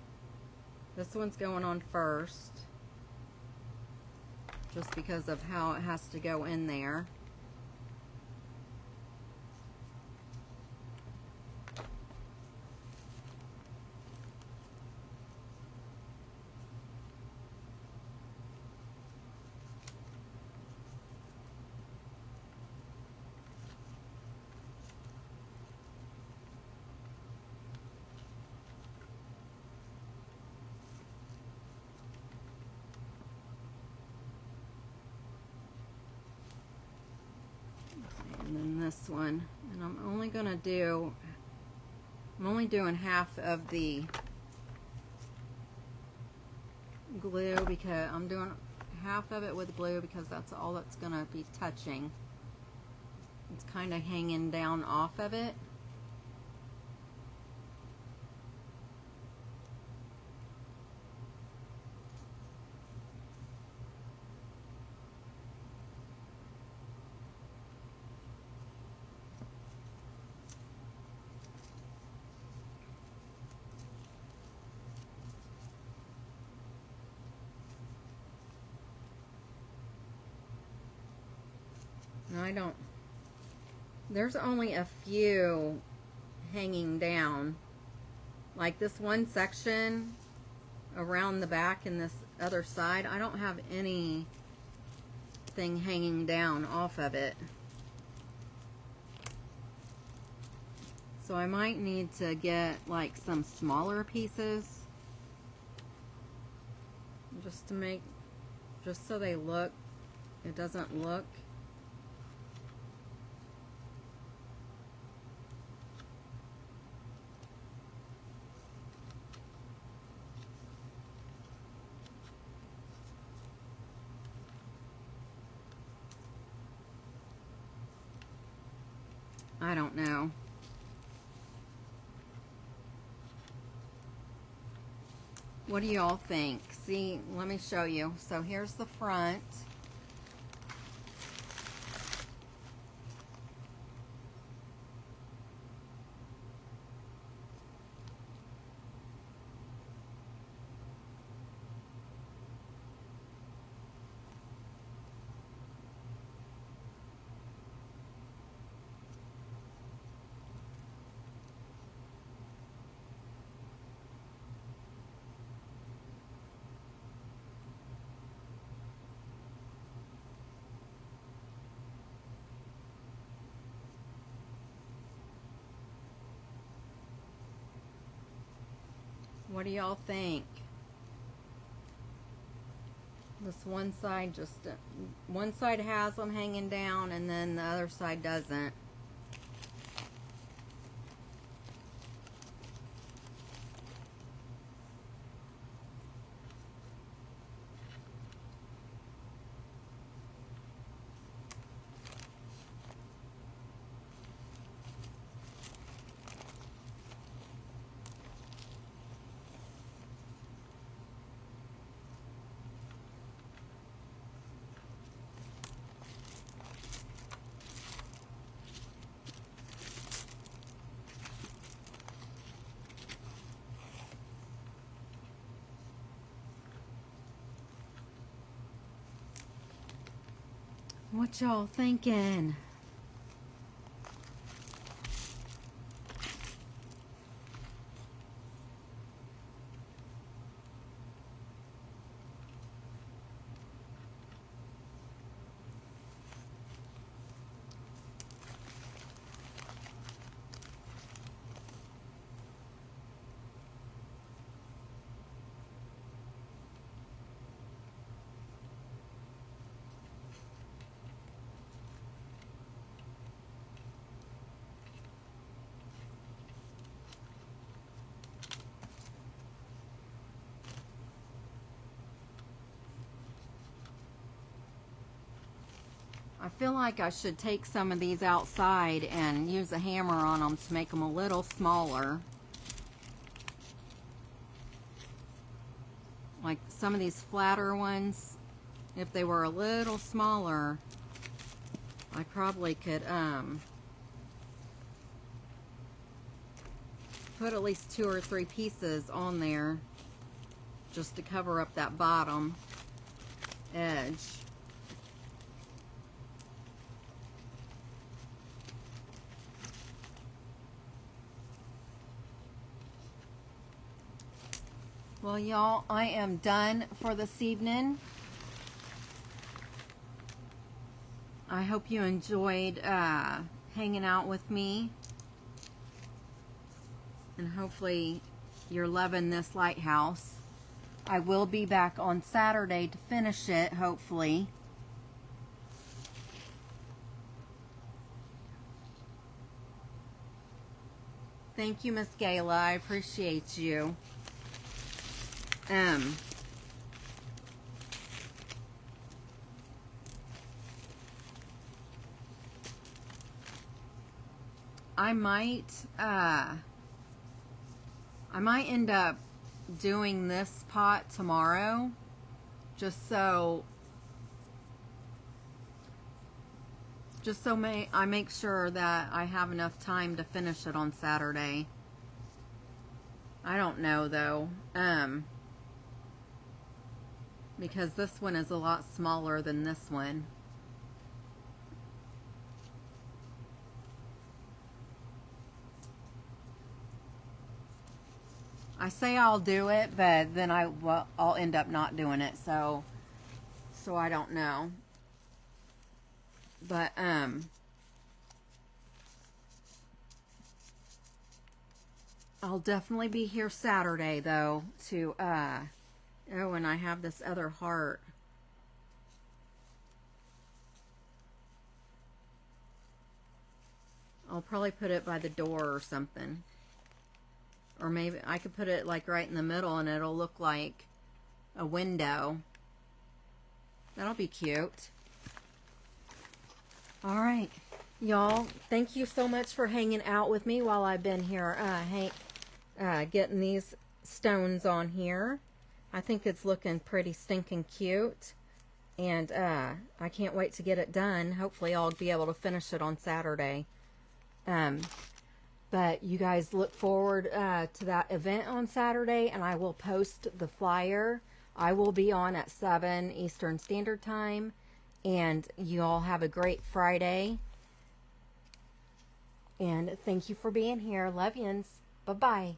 This one's going on first, just because of how it has to go in there. And then this one, and I'm only doing half of the glue, because I'm doing half of it with glue because that's all that's gonna be touching. It's kind of hanging down off of it. There's only a few hanging down. Like this one section around the back and this other side, I don't have anything hanging down off of it. So I might need to get like some smaller pieces just so they look, it doesn't look. I don't know. What do y'all think? See, let me show you. So here's the front. What do y'all think? This one side just, one side has them hanging down and then the other side doesn't. What y'all thinking? I feel like I should take some of these outside and use a hammer on them to make them a little smaller. Like some of these flatter ones, if they were a little smaller, I probably could put at least 2 or 3 pieces on there just to cover up that bottom edge. Well, y'all, I am done for this evening. I hope you enjoyed hanging out with me. And hopefully you're loving this lighthouse. I will be back on Saturday to finish it, hopefully. Thank you, Miss Gayla. I appreciate you. I might end up doing this pot tomorrow, just so I make sure that I have enough time to finish it on Saturday. I don't know though, because this one is a lot smaller than this one. I say I'll do it, but then I'll end up not doing it, so I don't know. But I'll definitely be here Saturday though to oh, and I have this other heart. I'll probably put it by the door or something. Or maybe I could put it like right in the middle and it'll look like a window. That'll be cute. All right, y'all, thank you so much for hanging out with me while I've been here getting these stones on here. I think it's looking pretty stinking cute. And I can't wait to get it done. Hopefully I'll be able to finish it on Saturday. But you guys look forward to that event on Saturday, and I will post the flyer. I will be on at 7 Eastern Standard Time, and you all have a great Friday. And thank you for being here. Love yins. Bye-bye.